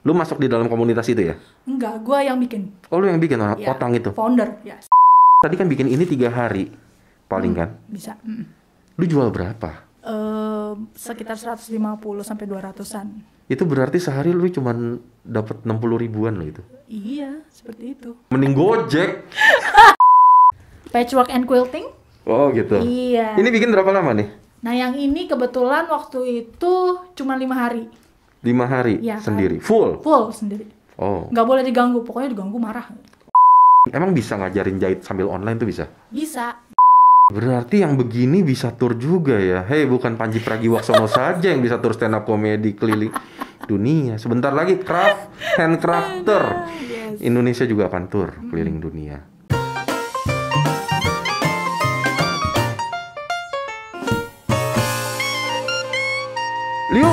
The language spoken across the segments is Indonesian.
Lu masuk di dalam komunitas itu ya? Enggak, gue yang bikin. Oh, lu yang bikin orang Ya, Otang itu? Founder, ya. Tadi kan bikin ini 3 hari, paling kan? Bisa. Lu jual berapa? Sekitar 150 sampai 200-an. Itu berarti sehari lu cuman dapat 60 ribuan lo itu. Iya, seperti itu. Mending Gojek. Patchwork and quilting. Oh gitu. Iya. Ini bikin berapa lama nih? Nah, yang ini kebetulan waktu itu cuma 5 hari. 5 hari Ya, sendiri, full? Full sendiri. Oh. Nggak boleh diganggu, pokoknya diganggu marah. Emang bisa ngajarin jahit sambil online tuh bisa? Bisa. Berarti yang begini bisa tur juga ya? Hei, bukan Panji Pragiwaksono saja yang bisa tur stand up comedy keliling dunia. Sebentar lagi handcrafter Yes. Indonesia juga akan tur keliling dunia. Liu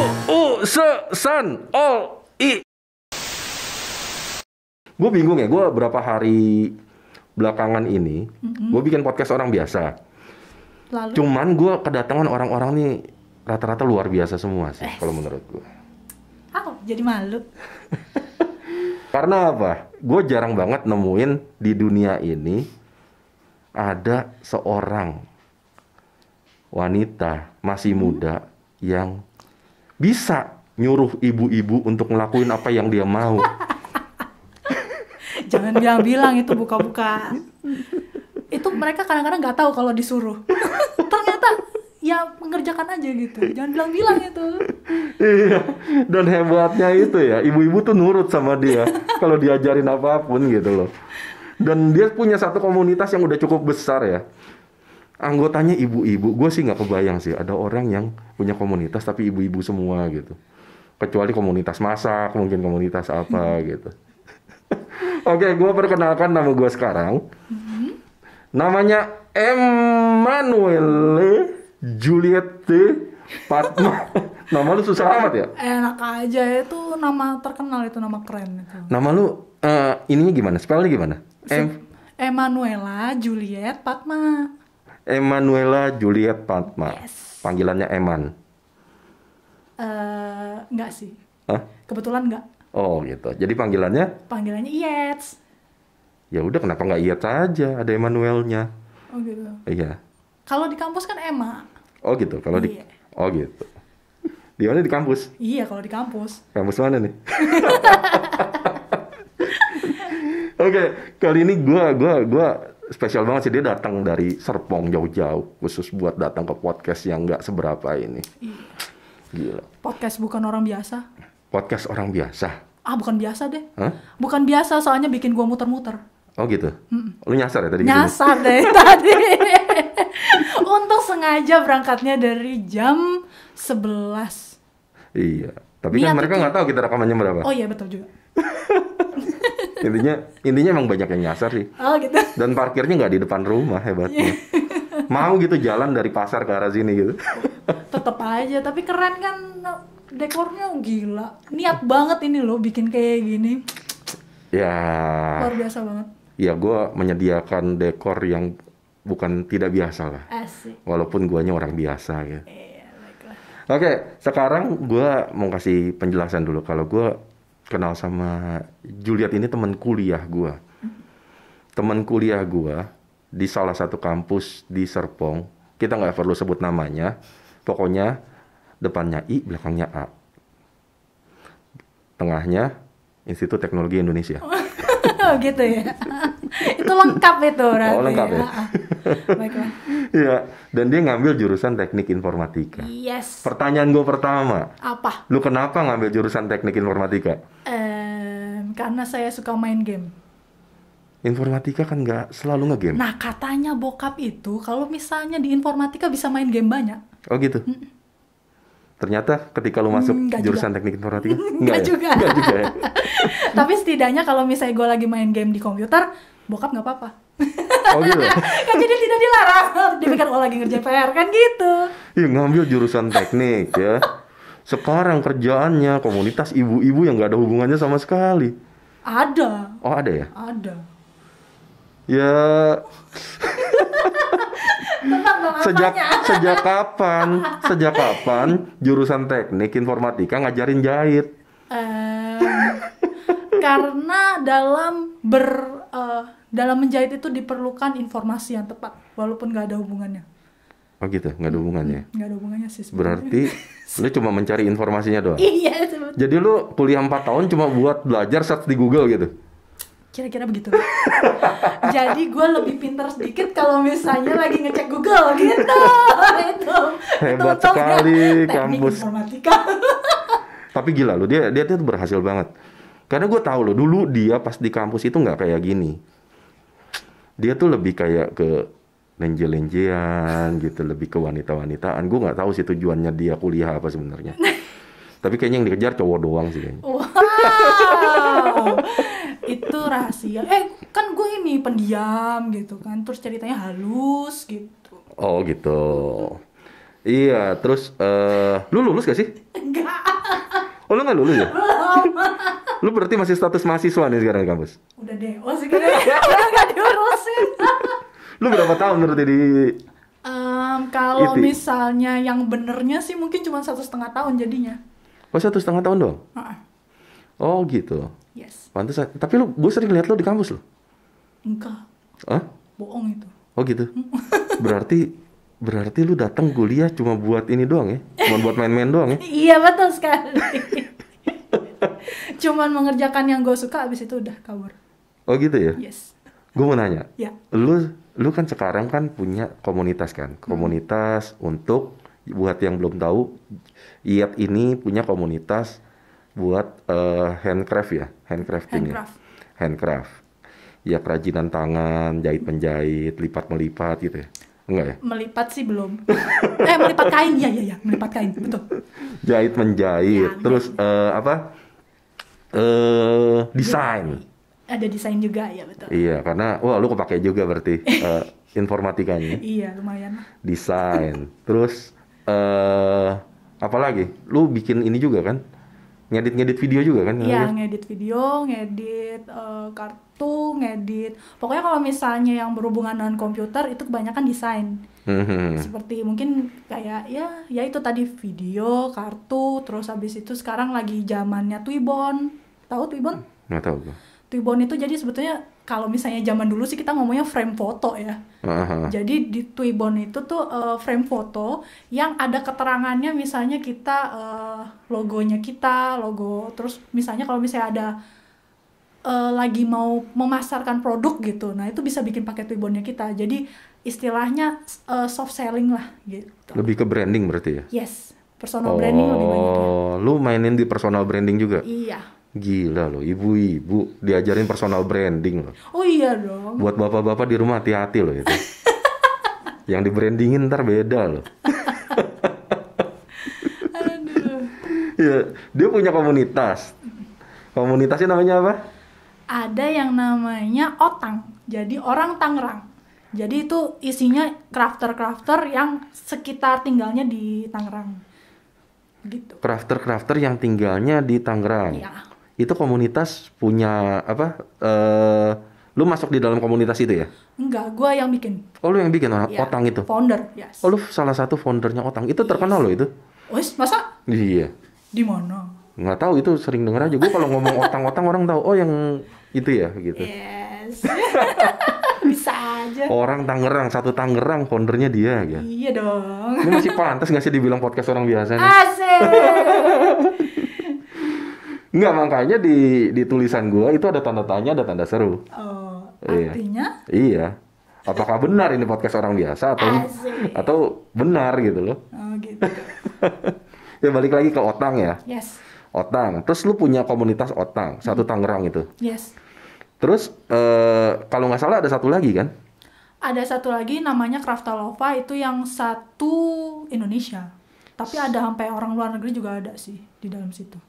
san all i. Gue bingung ya, gue berapa hari belakangan ini, gue bikin podcast orang biasa. Lalu Cuman gue kedatangan orang-orang nih rata-rata luar biasa semua sih, kalau menurut gue. jadi malu. Karena apa? Gue jarang banget nemuin di dunia ini ada seorang wanita masih muda yang bisa nyuruh ibu-ibu untuk ngelakuin apa yang dia mau. Jangan bilang-bilang itu buka-buka. Itu mereka kadang-kadang nggak tahu kalau disuruh. Ternyata ya mengerjakan aja gitu. Jangan bilang-bilang itu. Iya, dan hebatnya itu ya, ibu-ibu tuh nurut sama dia kalau diajarin apapun gitu loh. Dan dia punya satu komunitas yang udah cukup besar ya. Anggotanya ibu-ibu, gue sih nggak kebayang sih ada orang yang punya komunitas tapi ibu-ibu semua gitu. Kecuali komunitas masak, mungkin komunitas apa gitu. Oke, gue perkenalkan nama gue sekarang. Namanya Emanuele Juliette Padma. Nama lu susah amat ya? Enak aja, itu nama terkenal, itu nama keren itu. Nama lu ininya gimana? Spellnya gimana? Emanuela Juliet Padma. Emanuela Juliet Padma. Yes. Panggilannya Eman. Enggak sih. Hah? Kebetulan enggak. Oh gitu. Jadi panggilannya? Panggilannya Iets. Ya udah, kenapa nggak Iyet aja? Ada Emanuelnya. Oh gitu. Iya. Kalau di kampus kan Emma. Oh gitu. Kalau di Iya. Oh gitu. Di mana, di kampus? Iya, kalau di kampus. Kampus mana nih? Oke, kali ini gua spesial banget sih, dia datang dari Serpong jauh-jauh khusus buat datang ke podcast yang nggak seberapa ini. Iya. Gila. Podcast bukan orang biasa. Podcast orang biasa. Bukan biasa deh. Hah? Bukan biasa, soalnya bikin gua muter-muter. Oh gitu. Lu nyasar ya tadi? Nyasar deh tadi. Untuk sengaja berangkatnya dari jam 11. Iya. Tapi kan Niat mereka itu. nggak tahu kita rekamannya berapa. Oh iya, betul juga. Intinya emang banyak yang nyasar sih. Oh gitu. Dan parkirnya nggak di depan rumah, hebatnya. Mau gitu jalan dari pasar ke arah sini gitu. Tetep aja, tapi keren kan, dekornya gila. Niat banget ini loh bikin kayak gini. Ya. Luar biasa banget. Ya, gue menyediakan dekor yang bukan tidak biasa lah. Asik. Walaupun guanya orang biasa gitu. Iya, baiklah. Oke, sekarang gue mau kasih penjelasan dulu. Kalau gue kenal sama Juliet ini teman kuliah gue. Teman kuliah gue di salah satu kampus di Serpong. Kita nggak perlu sebut namanya. Pokoknya depannya I, belakangnya A. Tengahnya Institut Teknologi Indonesia. Oh gitu ya. Itu lengkap itu berarti. Oh, lengkap ya? Baiklah. Iya, dan dia ngambil jurusan teknik informatika. Yes. Pertanyaan gue pertama, Apa? lu kenapa ngambil jurusan teknik informatika? Karena saya suka main game. Informatika kan nggak selalu ngegame. Nah, katanya bokap itu kalau misalnya di informatika bisa main game banyak. Oh gitu. Ternyata ketika lu masuk Nggak jurusan juga. teknik informatika, Nggak ya? juga. Nggak juga ya? Tapi setidaknya kalau misalnya gue lagi main game di komputer, bokap nggak apa-apa. Oh gitu. Kan jadi tidak dilarang. Dia pikir lagi ngerjain PR kan gitu. Iya, ngambil jurusan teknik ya. Sekarang kerjaannya komunitas ibu-ibu yang nggak ada hubungannya sama sekali. Ada. Oh ada ya? Ada. Ya. Tentang dong apanya? Sejak kapan jurusan teknik informatika ngajarin jahit? Karena dalam menjahit itu diperlukan informasi yang tepat, walaupun nggak ada hubungannya. Oh gitu, nggak ada hubungannya. Nggak ada hubungannya sih sebenarnya. Berarti lu cuma mencari informasinya doang. Iya, sebetulnya. Jadi lu kuliah 4 tahun cuma buat belajar search di Google gitu. Kira-kira begitu. Jadi gue lebih pintar sedikit kalau misalnya lagi ngecek Google gitu. Itu Hebat untuknya sekali teknik kampus. informatika. Tapi gila lo, dia tuh berhasil banget. Karena gue tahu loh, dulu dia pas di kampus itu nggak kayak gini. Dia tuh lebih kayak ke lenje-lenjean gitu, lebih ke wanita-wanitaan. Gue nggak tahu sih tujuannya dia kuliah apa sebenarnya. Tapi kayaknya yang dikejar cowok doang sih kayaknya. Wow, itu rahasia. Kan gue ini pendiam gitu kan, terus ceritanya halus gitu. Oh gitu. Iya, terus lu lulus gak sih? Enggak, Oh lu nggak lulus ya? belum. Lu berarti masih status mahasiswa nih sekarang di kampus? Udah deh, sih kayaknya udah nggak diurusin. Lu berapa tahun berarti di... Kalau Itu. misalnya yang benernya sih mungkin cuma 1,5 tahun jadinya. Oh 1,5 tahun doang? Heeh. Oh gitu. Yes. Pantesan. Tapi gue sering lihat lu di kampus lo. Enggak, Hah? bohong itu. Oh gitu. Berarti lu datang kuliah cuma buat ini doang ya? Cuma buat main-main doang ya? Iya, betul sekali. Cuman mengerjakan yang gue suka, abis itu udah kabur. Oh gitu ya? Yes. Gue mau nanya. Ya. Lu kan sekarang kan punya komunitas kan? Komunitas untuk buat yang belum tahu, IAT ini punya komunitas buat handcraft ya, handcrafting ya. Handcraft. Ya kerajinan tangan, jahit-menjahit, lipat-melipat gitu ya. Enggak ya? Melipat sih belum. Melipat kain, iya, melipat kain, betul. Jahit-menjahit, Ya, terus desain. Ada desain juga, ya betul. Iya, karena wah lu kepake juga berarti informatikanya. Iya, lumayan. Desain. Terus apa lagi? Lu bikin ini juga kan? Ngedit video juga kan? Iya, ngedit video, ngedit kartu, ngedit. Pokoknya kalau misalnya yang berhubungan dengan komputer itu kebanyakan desain. Seperti mungkin kayak ya itu tadi video, kartu, terus habis itu sekarang lagi zamannya Twibbon. Tahu Twibbon? Nggak tahu gua. Twibbon itu jadi sebetulnya kalau misalnya zaman dulu sih kita ngomongnya frame foto ya. Jadi di Twibbon itu tuh frame foto yang ada keterangannya, misalnya kita logonya kita, logo, terus misalnya kalau misalnya ada lagi mau memasarkan produk gitu, nah itu bisa bikin pakai Twibbonnya kita. Jadi istilahnya soft selling lah gitu. Lebih ke branding berarti ya? Yes, personal branding lebih banyak ya. Oh, lu mainin di personal branding juga? Iya. Gila loh, ibu-ibu diajarin personal branding loh. Oh iya dong. Buat bapak-bapak di rumah hati-hati loh itu. Yang di brandingin ntar beda loh. Aduh. Ya, dia punya komunitas. Komunitasnya namanya apa? Ada yang namanya Otang. Jadi orang Tangerang. Jadi itu isinya crafter-crafter yang sekitar tinggalnya di Tangerang. Gitu. Crafter-crafter yang tinggalnya di Tangerang. Iya. Itu komunitas punya apa? Lu masuk di dalam komunitas itu ya? Enggak, gua yang bikin. Oh, lu yang bikin Iya. Otang itu? Founder, yes. Oh, lu salah satu foundernya Otang. Itu terkenal loh itu. Wes, masa? Iya. Di mana? Nggak tahu, itu sering denger aja. Gue kalau ngomong Otang-Otang orang tahu. Oh, yang itu ya gitu. Yes. Bisa aja. Orang Tangerang, satu Tangerang, foundernya dia gitu. Iya dong. Ini masih pantas nggak sih dibilang podcast orang biasa nih? Asik. Nggak, makanya di tulisan gua itu ada tanda tanya, ada tanda seru. Oh, Iya. artinya? Iya. Apakah benar ini podcast orang biasa Asik. atau benar gitu loh? Oh gitu. Ya balik lagi ke Otang ya. Yes. Otang. Terus lu punya komunitas Otang, satu Tangerang itu. Yes. Terus kalau nggak salah ada satu lagi kan? Ada satu lagi namanya Craftalova, itu yang satu Indonesia. Tapi ada sampai orang luar negeri juga ada sih di dalam situ.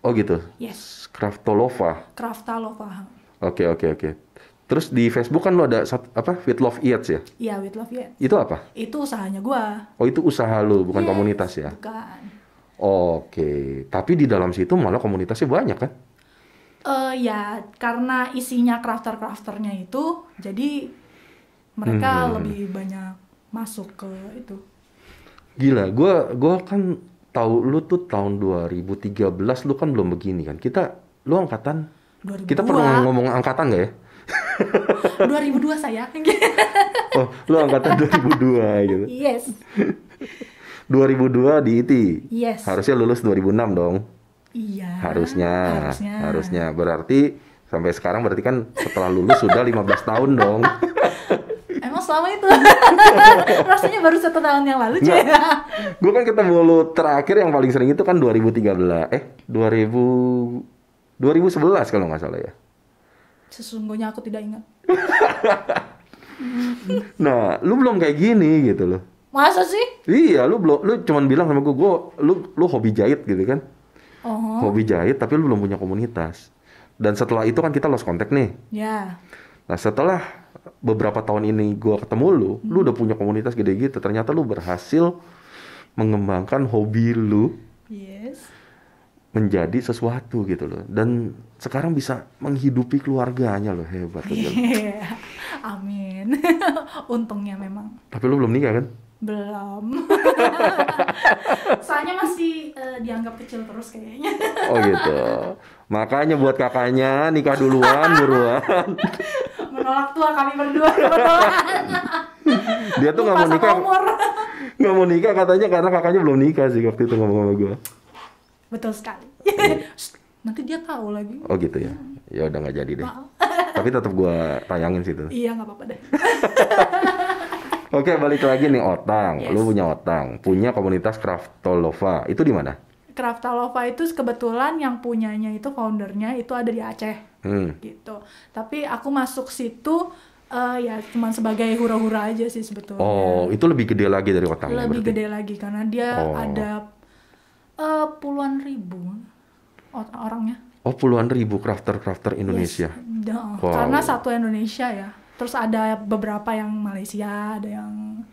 Oh gitu. Yes. Craftolova. Craftalova. Oke. Terus di Facebook kan lu ada With Love Eats ya? Iya, with love ya. Itu apa? Itu usahanya gua. Oh, itu usaha lu, bukan Yes, komunitas ya? Bukan. Oke. Tapi di dalam situ malah komunitasnya banyak kan? Ya, karena isinya crafter-crafternya itu, jadi mereka lebih banyak masuk ke itu. Gila, gua kan tahu lu tuh tahun 2013, lu kan belum begini kan. Lu angkatan 2002. Kita pernah ngomong angkatan nggak ya? 2002 saya. Oh, lu angkatan 2002 gitu. Yes. 2002 di IT. Yes. Harusnya lulus 2006 dong. Iya. Harusnya. Berarti sampai sekarang berarti kan setelah lulus sudah 15 tahun dong. Emang selama itu? Rasanya baru 1 tahun yang lalu, cuy. Gue kan ketemu lu terakhir yang paling sering itu kan 2011 kalau nggak salah ya. Sesungguhnya aku tidak ingat. Nah, lu belum kayak gini gitu loh. Masa sih? Iya, lu cuman bilang sama gue lu hobi jahit gitu kan. Hobi jahit tapi lu belum punya komunitas. Dan setelah itu kan kita lost contact nih. Ya. Nah, setelah beberapa tahun ini gue ketemu lu udah punya komunitas gede gitu. Ternyata lu berhasil mengembangkan hobi lu. Yes. Menjadi sesuatu gitu loh, dan sekarang bisa menghidupi keluarganya loh, hebat betul. Amin. Untungnya memang. Tapi lu belum nikah kan? Belum. Soalnya masih dianggap kecil terus kayaknya. Oh gitu. Makanya buat kakaknya nikah duluan buruan. Menolak tua kami berdua kebetulan. Dia tuh nggak mau nikah. Nggak mau nikah katanya karena kakaknya belum nikah sih waktu itu ngomong sama gue. Betul sekali. Nanti dia tahu lagi. Oh gitu ya. Ya udah nggak jadi deh. Tapi tetap gua tayangin situ. Iya, nggak apa-apa deh. Oke, balik lagi nih Otang. Yes. Lu punya Otang, punya komunitas Craftolova. Itu di mana? Craftolova itu kebetulan yang punyanya itu foundernya itu ada di Aceh. Gitu. Tapi aku masuk situ ya cuma sebagai hura-hura aja sih sebetulnya. Oh, itu lebih gede lagi dari Otang. Lebih gede lagi karena dia ada puluhan ribu orangnya. Oh, puluhan ribu crafter Indonesia. Yes. Wow. Karena satu Indonesia ya. Terus ada beberapa yang Malaysia, ada yang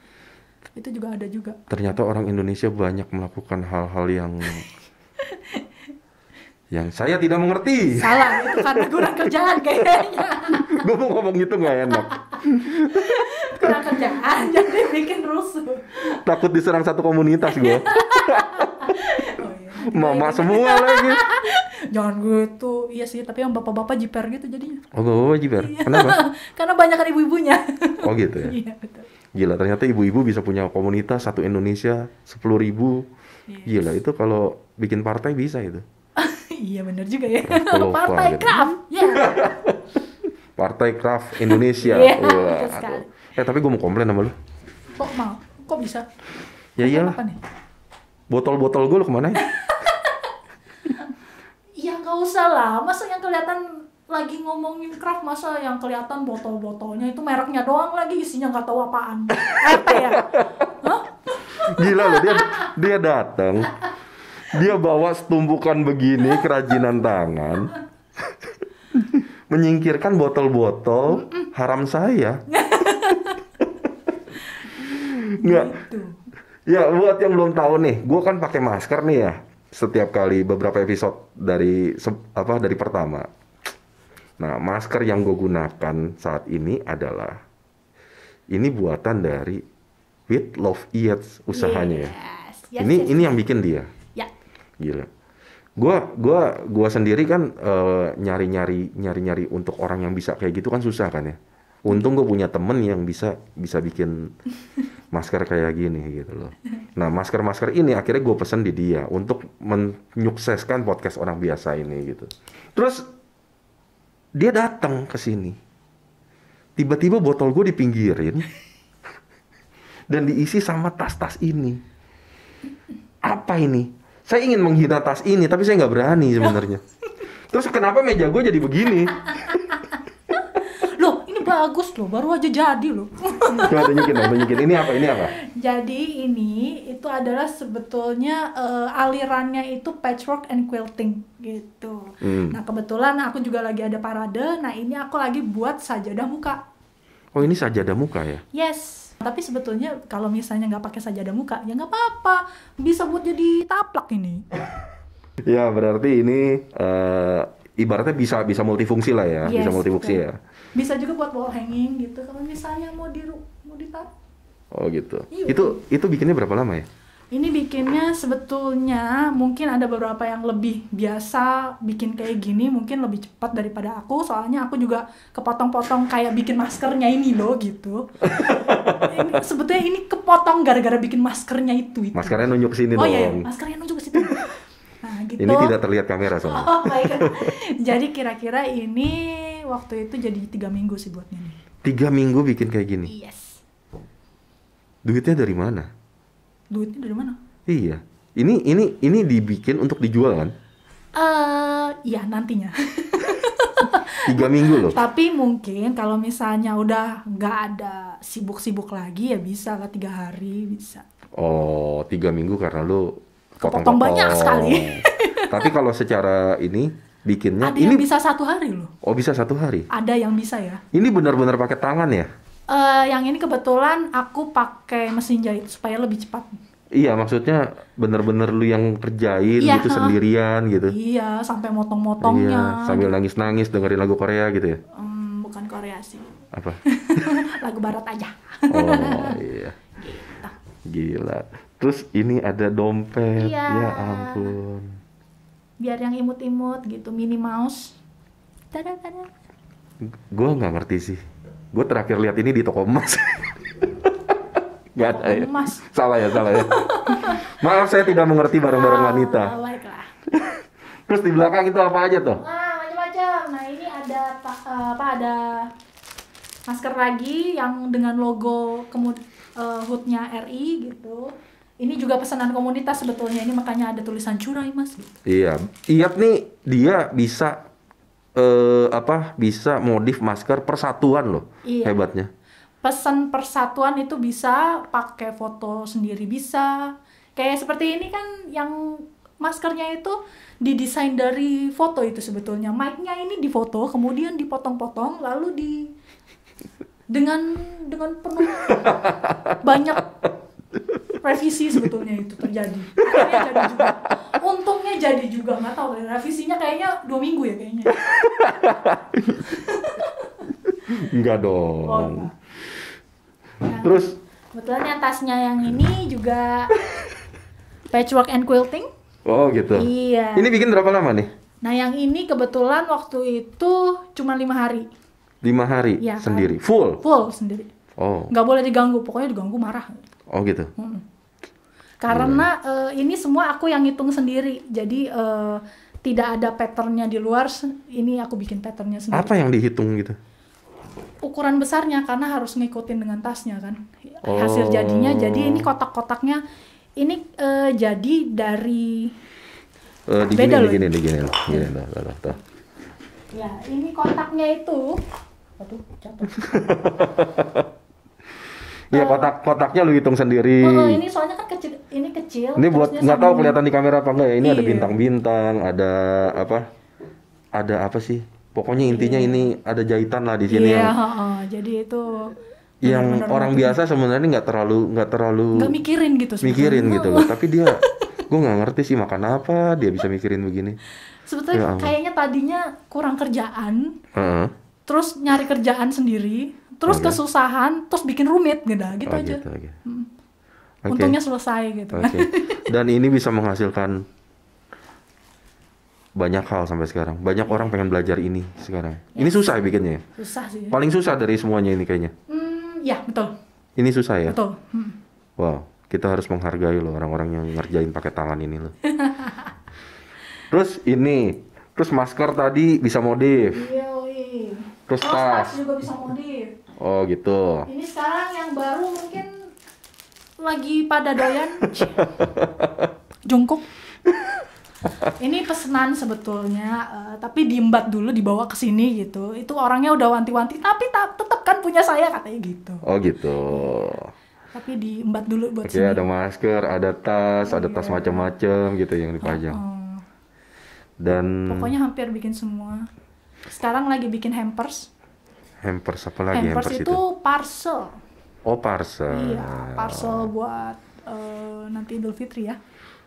itu juga ada juga. Ternyata orang Indonesia banyak melakukan hal-hal yang saya tidak mengerti. Salah, itu karena kurang kerjaan kayaknya. Gue mau ngomong gitu nggak enak. Kurang kerjaan, jadi bikin rusuh. Takut diserang satu komunitas gue. Mama semua lagi. Jangan gitu. Iya sih, tapi yang bapak-bapak jiper gitu jadinya. Oh, bapak jiper. Iya. Kenapa? Karena banyak kan ibu-ibunya. Oh gitu ya. Iya, betul. Gila, ternyata ibu-ibu bisa punya komunitas satu Indonesia 10.000. Yes. Gila, itu kalau bikin partai bisa itu. Iya benar juga ya. Craftolova Partai gitu. craft. Ya. Partai Craft Indonesia. Iya, Wah, betul sekali. tapi gue mau komplain sama lu. Kok mau? Kok bisa? Ya iyalah. Apa nih? Botol-botol gue lu kemana ya? Ya nggak usah lah. Masa yang kelihatan lagi ngomongin craft, masa yang kelihatan botol-botolnya itu mereknya doang lagi, isinya nggak tahu apaan. Apa ya? Hah? Gila loh, dia datang. Dia bawa setumpukan begini kerajinan tangan. Menyingkirkan botol-botol haram saya. Nggak. Gitu. Ya buat yang belum tahu nih, gue kan pakai masker nih ya. Setiap kali beberapa episode dari pertama. Nah, masker yang gue gunakan saat ini adalah ini buatan dari With Love Eats usahanya ya. Yes, Ini yang bikin dia. Ya. Gila. Gua sendiri kan nyari untuk orang yang bisa kayak gitu kan susah kan ya. Untung gue punya temen yang bisa bikin masker kayak gini gitu loh. Nah, masker ini akhirnya gue pesen di dia untuk menyukseskan podcast orang biasa ini gitu. Terus dia datang ke sini. Tiba-tiba botol gue dipinggirin dan diisi sama tas-tas ini. Apa ini? Saya ingin menghina tas ini, tapi saya nggak berani sebenarnya. Terus kenapa meja gue jadi begini? Loh, ini bagus loh, baru aja jadi loh. Coba tunjukin. Ini apa? Jadi ini itu adalah sebetulnya alirannya itu patchwork and quilting gitu. Nah kebetulan aku juga lagi ada parade. Nah ini aku lagi buat sajadah muka. Oh, ini sajadah muka ya? Yes. Tapi sebetulnya kalau misalnya nggak pakai sajadah muka ya nggak apa-apa, bisa buat jadi taplak ini. Ya berarti ini ibaratnya bisa multifungsi lah ya, Yes, bisa multifungsi betul. ya. Bisa juga buat wall hanging gitu kalau misalnya mau ditaruh. Oh gitu. Iya. Itu bikinnya berapa lama ya? Ini bikinnya sebetulnya mungkin ada beberapa yang lebih biasa bikin kayak gini, mungkin lebih cepat daripada aku, soalnya aku juga kepotong-potong kayak bikin maskernya ini loh gitu. Sebetulnya ini kepotong gara-gara bikin maskernya itu. Maskernya nunjuk ke sini Oh dong. iya, maskernya nunjuk ke situ. Nah, gitu. Ini tidak terlihat kamera soalnya. Oh, baik. Jadi kira-kira ini waktu itu jadi 3 minggu sih buatnya nih. 3 minggu bikin kayak gini. Yes. Duitnya dari mana? Duitnya dari mana? Iya. Ini dibikin untuk dijual kan? Ya nantinya. 3 minggu loh. Tapi mungkin kalau misalnya udah nggak ada sibuk-sibuk lagi ya bisa lah 3 hari bisa. Oh, 3 minggu karena lu Kepotong banyak sekali. Tapi kalau secara ini bikinnya Ada yang bisa 1 hari loh. Oh, bisa 1 hari. Ada yang bisa ya. Ini benar-benar pakai tangan ya? Yang ini kebetulan aku pakai mesin jahit supaya lebih cepat. Iya, maksudnya benar-benar lu yang kerjain Iya, gitu sendirian gitu. Iya, sampai Iya, motong-motongnya. sambil nangis-nangis dengerin lagu Korea gitu ya. Bukan Korea sih. Apa? Lagu barat aja. Oh, iya. Gila. Terus ini ada dompet. Iya. Ya ampun. Biar yang imut-imut gitu, Minnie Mouse. Tada-tada. Gue nggak ngerti sih. Gue terakhir lihat ini di toko emas. Gak ada ya. Emas. Salah ya. Maaf, saya tidak mengerti barang-barang wanita. Baiklah. Terus di belakang itu apa aja tuh? Nah, macam-macam. Nah, ini ada ada masker lagi yang dengan logo HUT-nya RI gitu. Ini juga pesanan komunitas sebetulnya, ini makanya ada tulisan curai mas gitu. Iya, Iyap nih dia bisa bisa modif masker persatuan loh. Iya. Hebatnya. Pesan persatuan itu bisa pakai foto sendiri bisa. Kayak seperti ini kan yang maskernya itu didesain dari foto itu sebetulnya. Mic-nya ini difoto, kemudian dipotong-potong lalu dengan penuh banyak revisi sebetulnya itu terjadi. Akhirnya jadi juga. Untungnya jadi juga, nggak tahu revisinya kayaknya 2 minggu ya kayaknya. Enggak dong. Oh, enggak. Terus Kebetulan tasnya yang ini juga patchwork and quilting. oh gitu. Iya. Ini bikin berapa lama nih? Nah yang ini kebetulan waktu itu cuma 5 hari. 5 hari Iya, sendiri. kan? Full. Full sendiri. Oh. Nggak boleh diganggu, pokoknya diganggu marah. Oh gitu. Karena ini semua aku yang hitung sendiri, jadi tidak ada patternnya di luar. Ini aku bikin patternnya sendiri. Apa yang dihitung gitu? Ukuran besarnya karena harus ngikutin dengan tasnya kan. Hasil jadinya, jadi ini kotak-kotaknya ini jadi dari beda loh. Gini loh. Tuh. Ya ini kotaknya itu. Aduh, jatuh. Iya kotaknya lu hitung sendiri. Ini soalnya kan kecil, ini kecil. Ini buat nggak tahu kelihatan di kamera apa enggak ya. Ini ada Iya. bintang-bintang, ada apa? Ada apa sih? Pokoknya intinya ini ada jahitan lah di sini. Iya, jadi itu Yang benar-benar orang biasa sebenarnya nggak terlalu nggak mikirin gitu sebenarnya. mikirin gitu loh. Tapi dia, gue nggak ngerti sih makan apa dia bisa mikirin begini. Sebetulnya Ya ampun. kayaknya tadinya kurang kerjaan, Heeh. terus nyari kerjaan sendiri, terus Oke. kesusahan, terus bikin rumit gitu aja. Gitu, oke. Oke. Untungnya selesai gitu. Oke. Dan ini bisa menghasilkan banyak hal sampai sekarang. Banyak orang pengen belajar ini sekarang. Ini susah ya bikinnya ya? Susah sih. Paling susah dari semuanya ini kayaknya. Ya betul, Ini susah ya? betul. Wow, kita harus menghargai loh orang-orang yang ngerjain pakai tangan ini loh. Terus masker tadi bisa modif. Iya, Terus tas tas. juga bisa modif. Oh gitu. Ini sekarang yang baru mungkin lagi pada doyan jongkok. Ini pesanan sebetulnya, tapi diembat dulu dibawa ke sini gitu. Itu orangnya udah wanti-wanti, tapi tetap kan punya saya katanya gitu. Oh gitu. Tapi diembat dulu buat Oke, sini. ada masker, ada tas macam-macam gitu yang dipajang. Dan Pokoknya hampir bikin semua. Sekarang lagi bikin hampers. hampers apa lagi Hampers hampers itu parcel. Oh, parcel. Iya, parcel buat nanti Idul Fitri ya.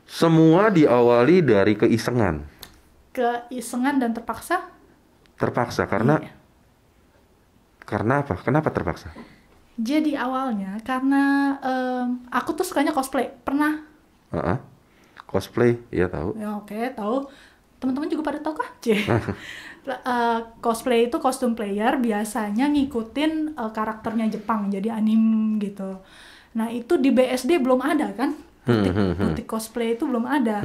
Semua diawali dari keisengan. Keisengan dan terpaksa. Terpaksa karena Iya. Karena apa? Kenapa terpaksa? Jadi awalnya karena aku tuh sukanya cosplay. Pernah Cosplay, iya tahu. Ya oke, tahu. Teman-teman juga pada tahu kah? Cosplay itu kostum player biasanya ngikutin karakternya Jepang, jadi anime gitu. Nah itu di BSD belum ada kan? Butik cosplay itu belum ada.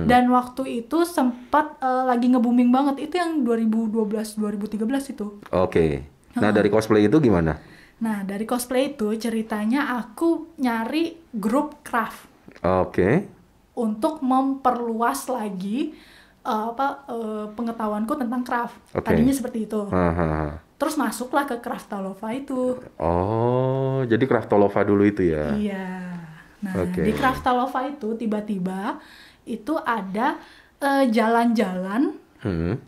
Dan waktu itu sempat lagi nge-booming banget. Itu yang 2012-2013 itu. Oke. Nah dari cosplay itu gimana? Nah dari cosplay itu ceritanya aku nyari grup craft. Oke. Untuk memperluas lagi pengetahuanku tentang craft. Tadinya seperti itu. Terus masuklah ke Craftolova itu. Oh, jadi Craftolova dulu itu ya? Iya. Nah, di Craftolova itu tiba-tiba itu ada jalan-jalan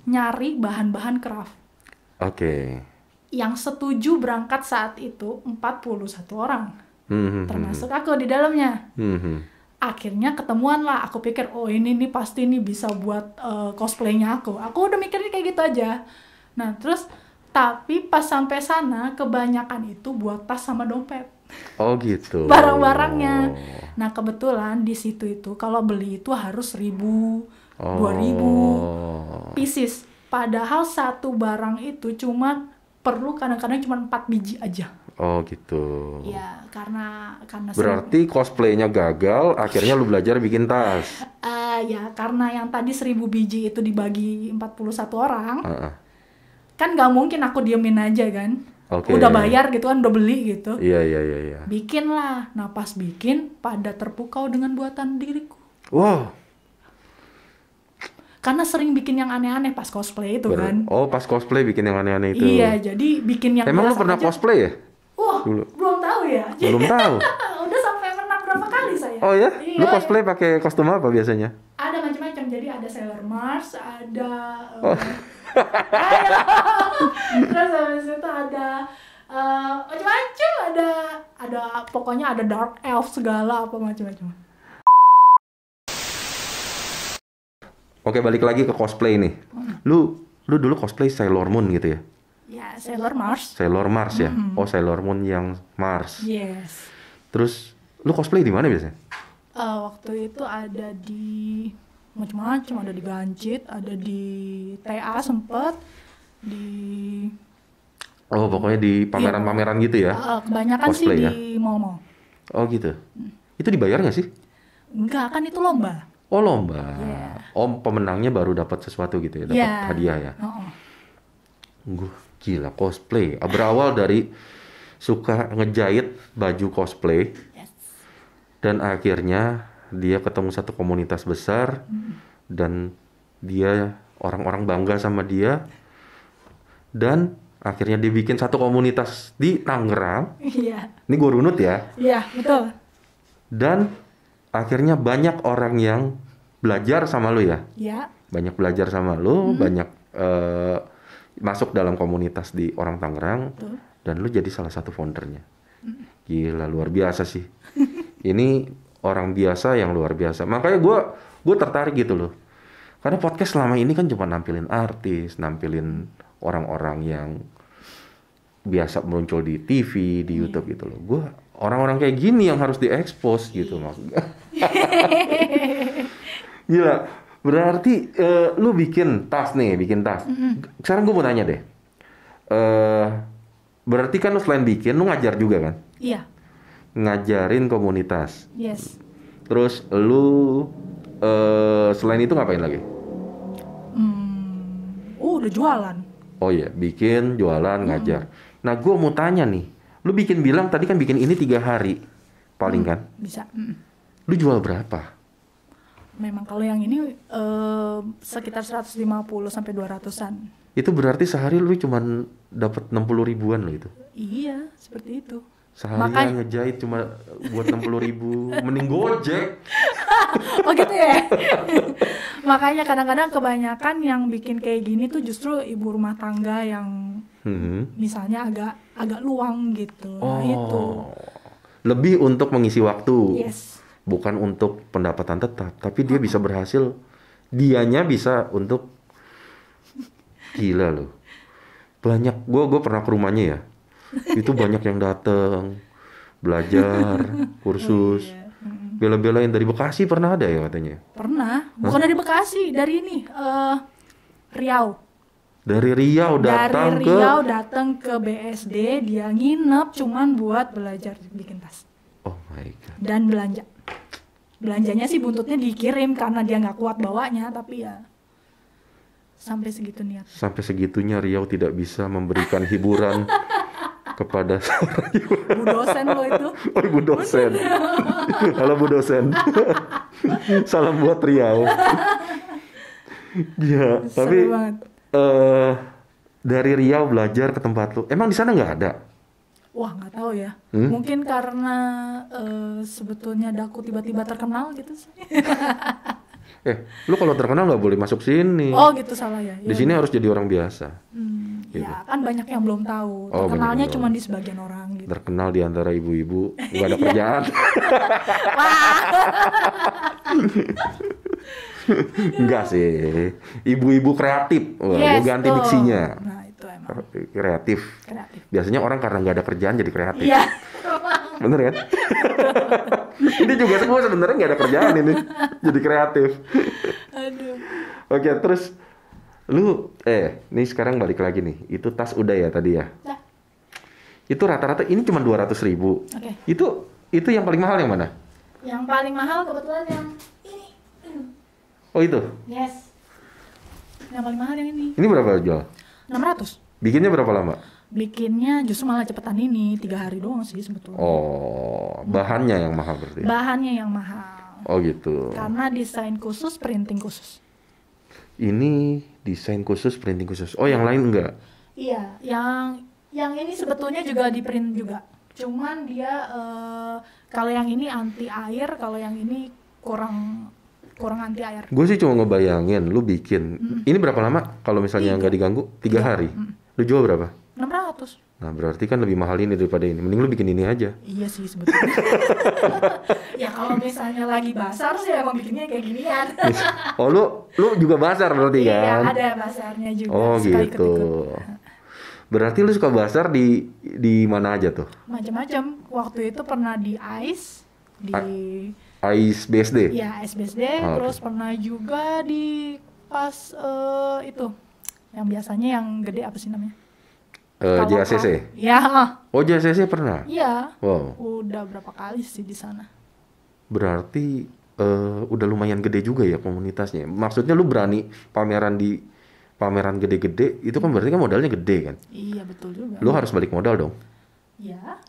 nyari bahan-bahan craft. Oke. Yang setuju berangkat saat itu 41 orang. Termasuk aku di dalamnya. Akhirnya ketemuan lah, aku pikir oh ini nih pasti nih bisa buat cosplaynya aku udah mikirnya kayak gitu aja. Nah terus tapi pas sampai sana kebanyakan itu buat tas sama dompet. Oh gitu. Barang-barangnya. Nah kebetulan di situ itu kalau beli itu harus 1.000, 2.000 pieces. Padahal satu barang itu cuma perlu kadang-kadang cuma 4 biji aja. Oh gitu. Ya karena berarti cosplaynya gagal, akhirnya lu belajar bikin tas. Ya karena yang tadi 1.000 biji itu dibagi 41 orang, kan nggak mungkin aku diemin aja kan. Udah bayar gitu kan, udah beli gitu. Iya. Bikin lah. Nah pas bikin pada terpukau dengan buatan diriku. Wow. Karena sering bikin yang aneh-aneh pas cosplay itu kan. Oh pas cosplay bikin yang aneh-aneh itu. Iya jadi bikin yang emang lu pernah aja. Cosplay ya? Wah dulu. Belum tahu ya. Belum tahu. Udah sampai menang berapa kali saya. Oh ya? Iya, lu cosplay pakai kostum apa biasanya? Ada macam-macam. Jadi ada Sailor Mars, ada terus habis itu ada macam-macam, ada pokoknya ada dark elf segala apa macam-macam. Oke, balik lagi ke cosplay nih. Lu dulu cosplay Sailor Moon gitu ya? Ya, Sailor Mars. Sailor Mars ya? Oh, Sailor Moon yang Mars. Yes. Terus lu cosplay di mana biasanya? Waktu itu ada di macam-macam, ada di Gancit, ada di TA sempet, di Oh, pokoknya di pameran-pameran gitu ya? Kebanyakan cosplay sih ya? di mall-mall. Oh gitu. Itu dibayar nggak sih? Enggak, kan itu lomba. Oh lomba. Yeah. Oh pemenangnya baru dapat sesuatu gitu ya, dapat hadiah ya. Gila cosplay. Berawal dari suka ngejahit baju cosplay, dan akhirnya dia ketemu satu komunitas besar, dan dia orang-orang bangga sama dia, dan akhirnya dibikin satu komunitas di Tangerang. Iya. Ini gue runut ya. Iya betul. Dan akhirnya banyak orang yang belajar sama lu ya? Iya. Banyak belajar sama lu, banyak masuk dalam komunitas di orang Tangerang, dan lu jadi salah satu foundernya. Gila, luar biasa sih. Ini orang biasa yang luar biasa. Makanya gue tertarik gitu loh. Karena podcast selama ini kan cuma nampilin artis, nampilin orang-orang yang biasa muncul di TV, di YouTube gitu loh. Gue orang-orang kayak gini yang harus diekspos gitu maksudnya. Gila, berarti lu bikin tas nih, bikin tas. Sekarang gue mau tanya deh. Berarti kan lu selain bikin, lu ngajar juga kan? Iya. Ngajarin komunitas. Yes. Terus lu selain itu ngapain lagi? Udah jualan. Oh iya, bikin, jualan, ngajar. Nah, gue mau tanya nih, lu bilang tadi kan bikin ini 3 hari, paling kan? Bisa. Lu jual berapa? Memang kalau yang ini sekitar 150 sampai 200-an. Itu berarti sehari lu cuman dapat 60 ribuan lo itu? Iya, seperti itu. Seharian ngejahit cuma buat 60 ribu, mending Gojek. Oh gitu ya? Makanya kadang-kadang kebanyakan yang bikin kayak gini tuh justru ibu rumah tangga yang misalnya agak luang gitu. Nah itu. Lebih untuk mengisi waktu. Yes. Bukan untuk pendapatan tetap, tapi dia bisa berhasil. Dianya bisa untuk gila loh. Banyak, gue pernah ke rumahnya ya. Itu banyak yang datang belajar kursus. Bela-belain dari Bekasi pernah ada ya katanya? Pernah, bukan dari Bekasi, dari ini, Riau. Dari Riau datang Dari Riau datang ke BSD, dia nginep cuman buat belajar bikin tas. Oh my god. Dan belanja. Belanjanya sih buntutnya dikirim karena dia nggak kuat bawanya, tapi ya sampai segitu niat. Sampai segitunya Riau tidak bisa memberikan hiburan kepada seorang ibu. Bu dosen lo itu. Oh, ibu dosen. Halo Bu dosen. Salam buat Riau. Ya, tapi dari Riau belajar ke tempat lu. Emang di sana nggak ada? Wah, nggak tahu ya. Mungkin karena sebetulnya Daku tiba-tiba terkenal gitu sih. Lu kalau terkenal nggak boleh masuk sini. Oh gitu, salah ya. Di sini harus jadi orang biasa. Gitu. Ya kan banyak yang belum tahu. Oh, terkenalnya cuma di sebagian orang gitu. Terkenal di antara ibu-ibu, nggak ada kerjaan. Enggak sih. Ibu-ibu kreatif. Wah, yes, gue ganti diksinya. Nah, itu emang. Kreatif. Biasanya orang karena nggak ada kerjaan jadi kreatif. Iya. Bener kan? Ini juga semua sebenarnya nggak ada kerjaan ini. Jadi kreatif. Aduh. Oke, terus lu nih sekarang balik lagi nih. Itu tas udah ya tadi ya? Nah. Itu rata-rata ini cuma 200.000. Oke. Itu yang paling mahal yang mana? Yang paling mahal kebetulan yang ini. Oh itu? Yes. Yang paling mahal yang ini. Ini berapa jual? 600. Bikinnya berapa lama? Bikinnya justru malah cepetan ini, 3 hari doang sih sebetulnya. Oh, bahannya yang mahal berarti? Bahannya yang mahal. Oh gitu. Karena desain khusus, printing khusus. Ini desain khusus, printing khusus. Oh, yang lain enggak? Iya, yang ini sebetulnya juga di print juga. Cuman dia kalau yang ini anti air, kalau yang ini kurang anti air. Gue sih cuma ngebayangin, lu bikin. Ini berapa lama kalau misalnya nggak diganggu? 3 hari. Lu jual berapa? 600. Nah, berarti kan lebih mahal ini daripada ini. Mending lu bikin ini aja. Iya sih sebetulnya. Ya kalau misalnya lagi basar sih emang bikinnya kayak ginian. Oh, lu juga basar berarti kan? Iya, ada basarnya juga. Oh gitu. Berarti lu suka basar di mana aja tuh? Macam-macam. Waktu itu pernah di ICE, ICE BSD? Iya, ICE BSD. Terus pernah juga di pas itu yang biasanya yang gede apa sih namanya? JACC? Ya. Oh, JACC pernah? Iya. Wow. Udah berapa kali sih di sana. Berarti udah lumayan gede juga ya komunitasnya. Maksudnya lu berani pameran di pameran gede-gede, itu kan berarti kan modalnya gede kan? Iya, betul juga. Lu harus balik modal dong. Iya.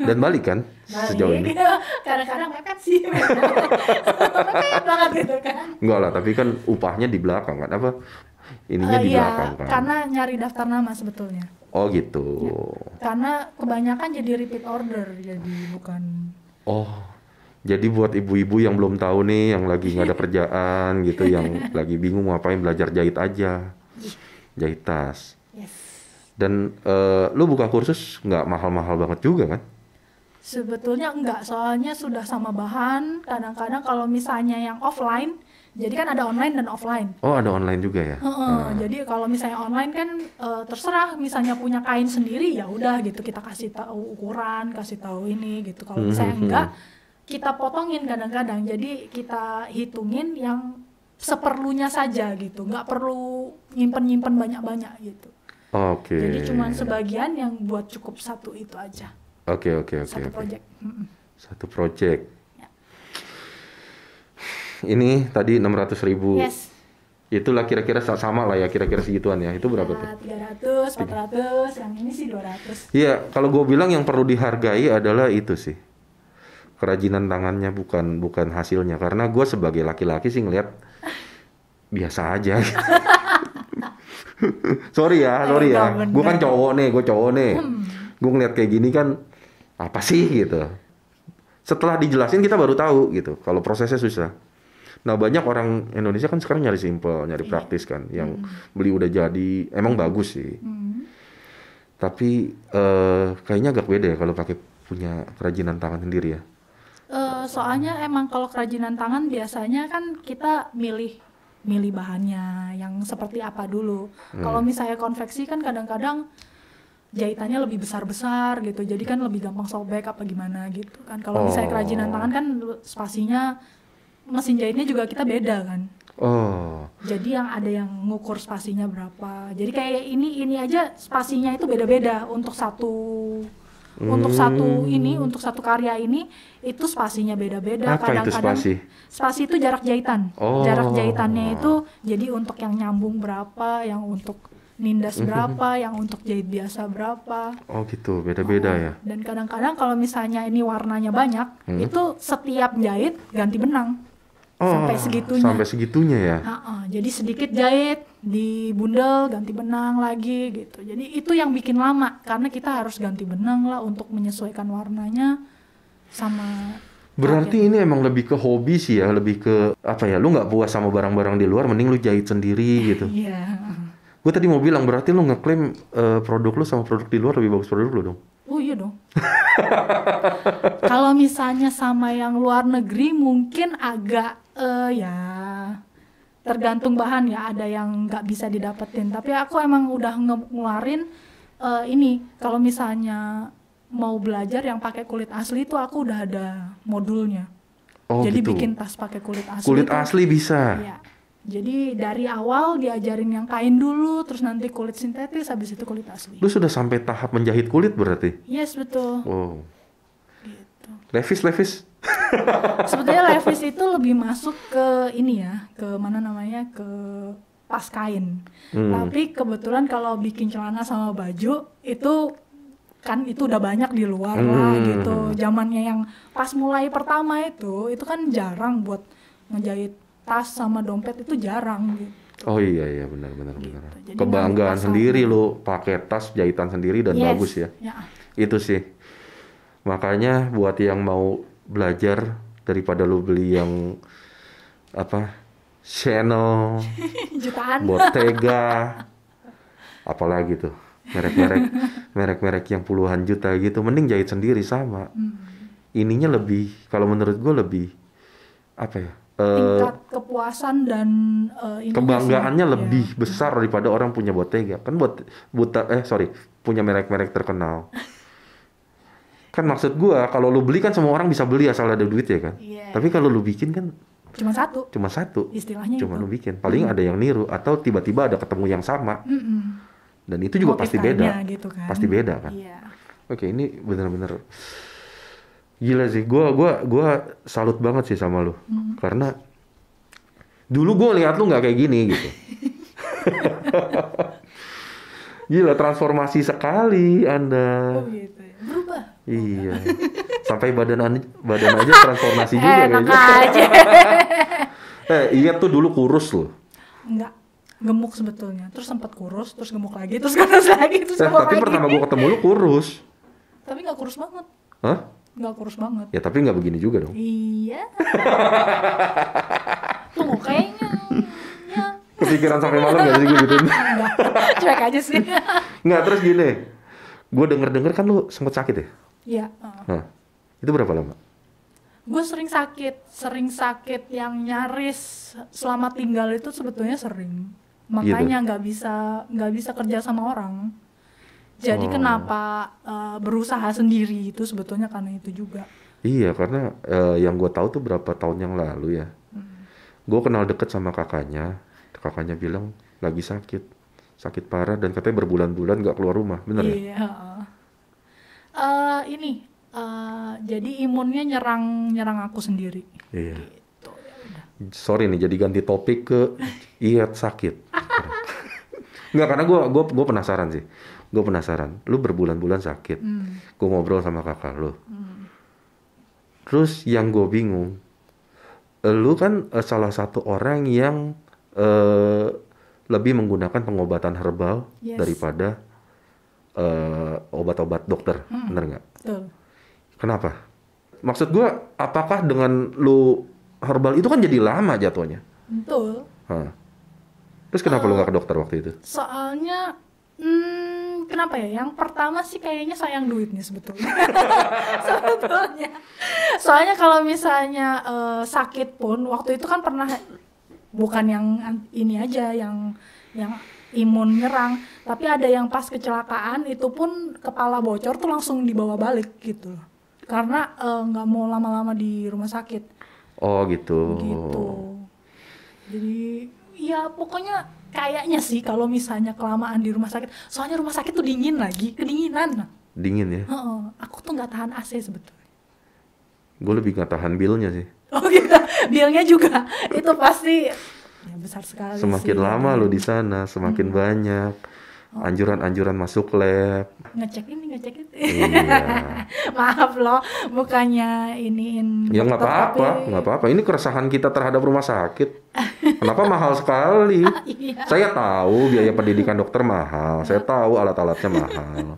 Dan balik kan sejauh ini? Kadang-kadang mepet sih. Mepet banget gitu kan. Enggak lah, tapi kan upahnya di belakang kan? Apa? Ininya di belakang kan? Karena nyari daftar nama sebetulnya. Oh gitu. Ya. Karena kebanyakan jadi repeat order, jadi bukan. Oh, jadi buat ibu-ibu yang belum tahu nih, yang lagi nggak ada kerjaan gitu, yang lagi bingung mau ngapain, belajar jahit aja, jahit tas. Yes. Dan lu buka kursus nggak mahal-mahal banget juga kan? Sebetulnya enggak, soalnya sudah sama bahan. Kadang-kadang kalau misalnya yang offline, jadi kan ada online dan offline. Oh, ada online juga ya? Jadi kalau misalnya online kan terserah, misalnya punya kain sendiri ya udah gitu, kita kasih tahu ukuran, kasih tahu ini gitu. Kalau misalnya enggak, kita potongin kadang-kadang. Jadi kita hitungin yang seperlunya saja gitu, nggak perlu nyimpen banyak-banyak gitu. Oke. Jadi cuma sebagian yang buat cukup satu itu aja. Oke. Satu project. Satu project. Ya. Ini tadi 600.000. Yes. Itulah kira-kira sama lah ya, kira-kira segituan ya. Itu berapa tuh? 300, 400, yang ini sih 200. Iya, kalau gue bilang yang perlu dihargai adalah itu sih. Kerajinan tangannya, bukan hasilnya. Karena gue sebagai laki-laki sih ngelihat biasa aja. sorry ya. Gue kan cowok nih. Gue ngeliat kayak gini kan, apa sih gitu. Setelah dijelasin kita baru tahu gitu, kalau prosesnya susah. Nah, banyak orang Indonesia kan sekarang nyari simple, nyari praktis kan. Yang beli udah jadi, emang bagus sih. Tapi kayaknya agak beda ya kalau pakai punya kerajinan tangan sendiri ya. Soalnya emang kalau kerajinan tangan biasanya kan kita milih bahannya yang seperti apa dulu. Kalau misalnya konveksi kan kadang-kadang jahitannya lebih besar-besar gitu, jadi kan lebih gampang sobek apa gimana gitu kan. Kalau misalnya kerajinan tangan kan spasinya, mesin jahitnya juga kita beda kan. Jadi yang ada yang ngukur spasinya berapa. Jadi kayak ini aja spasinya itu beda-beda untuk satu untuk satu karya ini itu spasinya beda-beda. Apa itu spasi? Spasi itu jarak jahitan. Jarak jahitannya itu jadi untuk yang nyambung berapa, yang untuk nindas berapa, yang untuk jahit biasa berapa. Oh gitu, beda-beda ya. Dan kadang-kadang kalau misalnya ini warnanya banyak, itu setiap jahit ganti benang. Sampai segitunya. Sampai segitunya ya. Jadi sedikit jahit, dibundel, ganti benang lagi gitu. Jadi itu yang bikin lama, karena kita harus ganti benang lah untuk menyesuaikan warnanya sama. Berarti ini emang lebih ke hobi sih ya, lebih ke apa ya? Lu nggak puas sama barang-barang di luar, mending lu jahit sendiri gitu. Iya. Gue tadi mau bilang berarti lu ngeklaim produk lu sama produk di luar lebih bagus produk lu dong. Oh iya dong. Kalau misalnya sama yang luar negeri mungkin agak ya tergantung bahan ya, ada yang nggak bisa didapetin. Tapi aku emang udah ngeluarin ini, kalau misalnya mau belajar yang pakai kulit asli itu aku udah ada modulnya. Jadi gitu. Bikin tas pakai kulit asli. Kulit asli bisa. Ya. Jadi dari awal diajarin yang kain dulu, terus nanti kulit sintetis, habis itu kulit asli. Lu sudah sampai tahap menjahit kulit berarti? Yes, betul. Wow. Gitu. Levis. Sebetulnya levis itu lebih masuk ke ini ya, ke mana namanya, ke pas kain. Tapi kebetulan kalau bikin celana sama baju itu kan itu udah banyak di luar lah gitu. Zamannya yang pas mulai pertama itu kan jarang buat ngejahit tas sama dompet, itu jarang gitu. Oh iya benar. Gitu. Kebanggaan sendiri lu pakai tas jahitan sendiri dan bagus ya. Itu sih. Makanya buat yang mau belajar, daripada lu beli yang apa? Chanel, jutaan, Bottega, apalagi tuh merek-merek yang puluhan juta gitu, mending jahit sendiri sama. Ininya lebih, kalau menurut gue lebih apa ya? Tingkat kepuasan dan kebanggaannya lebih besar daripada orang punya Bottega. Kan punya merek-merek terkenal. Kan maksud gua kalau lu beli kan semua orang bisa beli asal ada duit ya kan. Tapi kalau lu bikin kan cuma satu. Istilahnya cuma lu bikin. Paling ada yang niru atau tiba-tiba ada ketemu yang sama. Dan itu juga pasti beda. Gitu kan. Pasti beda kan. Oke, ini benar-benar gila sih, gua salut banget sih sama lu, karena dulu gua lihat lu nggak kayak gini gitu. Gila, transformasi sekali Anda. Oh gitu ya, berubah. Iya, sampai badan aja transformasi juga kayaknya. Aja. Iya tuh dulu kurus loh. Enggak, gemuk sebetulnya, terus sempat kurus, terus gemuk lagi, terus kurus lagi, terus gemuk tapi lagi. Pertama gua ketemu lu kurus. Tapi nggak kurus banget. Hah? Nggak kurus banget. Ya tapi nggak begini juga dong. Iya. Tuh kayaknya. Ya. Kepikiran sampai malam gak sih gue gituin? Enggak, cuek aja sih. Nggak, terus gini. Gue denger kan lu sempet sakit ya? Iya. Itu berapa lama? Gue sering sakit yang nyaris selama tinggal itu sebetulnya sering. Makanya nggak bisa kerja sama orang. Jadi kenapa berusaha sendiri itu sebetulnya karena itu juga. Iya, karena yang gue tahu tuh berapa tahun yang lalu ya. Gue kenal deket sama kakaknya. Kakaknya bilang lagi sakit parah dan katanya berbulan-bulan gak keluar rumah, bener ya? Iya. Jadi imunnya nyerang aku sendiri. Iya. Gitu, ya udah. Sorry nih, jadi ganti topik ke sakit. Enggak, karena gue penasaran sih. Gue penasaran, lu berbulan-bulan sakit. Gue ngobrol sama kakak lu. Terus yang gue bingung, lu kan salah satu orang yang lebih menggunakan pengobatan herbal daripada obat-obat dokter, bener nggak? Betul. Kenapa? Maksud gue, apakah dengan lu herbal itu kan jadi lama jatuhnya? Betul. Terus kenapa lu nggak ke dokter waktu itu? Soalnya kenapa ya? Yang pertama sih kayaknya sayang duitnya sebetulnya. Soalnya kalau misalnya sakit pun waktu itu kan pernah, bukan yang ini aja, yang imun nyerang. Tapi ada yang pas kecelakaan itu pun kepala bocor tuh langsung dibawa balik gitu. Karena nggak mau lama-lama di rumah sakit. Oh gitu. Gitu. Jadi ya pokoknya kayaknya sih kalau misalnya kelamaan di rumah sakit, soalnya rumah sakit tuh dingin lagi, kedinginan. Dingin ya? Aku tuh nggak tahan AC sebetulnya. Gue lebih nggak tahan bilnya sih. Oh gitu, bilnya juga itu pasti ya besar sekali. Semakin sih, lama lo di sana, semakin banyak anjuran-anjuran masuk lab. Ngecek ini, ngecek itu. Iya. Maaf loh, bukannya iniin. Ya nggak apa-apa, nggak apa-apa. Ini keresahan kita terhadap rumah sakit. Kenapa mahal sekali? Iya. Saya tahu biaya pendidikan dokter mahal, saya tahu alat-alatnya mahal.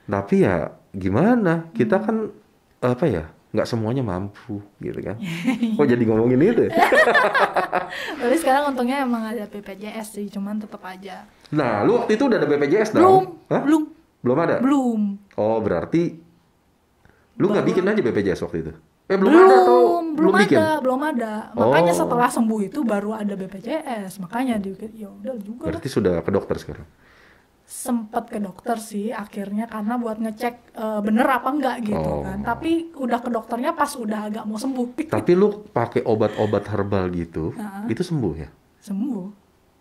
Tapi ya gimana? Kita kan apa ya? Nggak semuanya mampu, gitu kan? Kok jadi ngomongin itu? Tapi sekarang untungnya emang ada BPJS sih, cuman tetap aja. Nah, lu waktu itu udah ada BPJS dong? Belum, Hah? belum. Belum ada? Belum. Oh, berarti lu nggak bikin aja BPJS waktu itu? Belum, Ada atau belum bikin? ada, belum ada. Makanya Oh. setelah sembuh itu baru ada BPJS. Makanya ya udah juga lah. Berarti sudah ke dokter sekarang? Sempet ke dokter sih akhirnya karena buat ngecek bener apa enggak gitu kan. Tapi udah ke dokternya pas udah agak mau sembuh. Tapi lu pakai obat-obat herbal gitu, itu sembuh ya? Sembuh.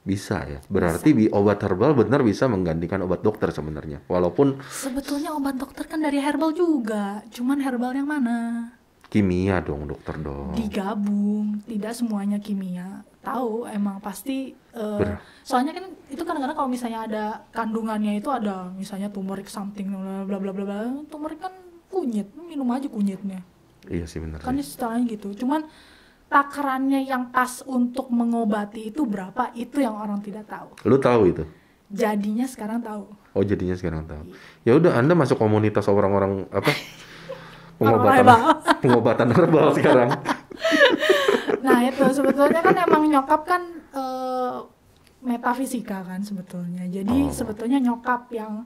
Bisa ya? Berarti obat herbal benar bisa menggantikan obat dokter sebenarnya. Walaupun Sebetulnya obat dokter kan dari herbal juga. Cuman herbal yang mana? kimia dong dokter dong. Digabung, tidak semuanya kimia. Tahu emang pasti soalnya kan itu kadang-kadang kalau misalnya ada kandungannya itu ada misalnya turmeric something bla bla bla bla. Turmeric kan kunyit, minum aja kunyitnya. Iya sih benar. Kan istilahnya gitu. Cuman takarannya yang pas untuk mengobati itu berapa, itu yang orang tidak tahu. Lu tahu itu? Jadinya sekarang tahu. Oh, jadinya sekarang tahu. Ya udah, Anda masuk komunitas orang-orang apa? Pengobatan herbal sekarang. Nah, itu sebetulnya kan emang nyokap kan metafisika kan sebetulnya. Jadi sebetulnya nyokap yang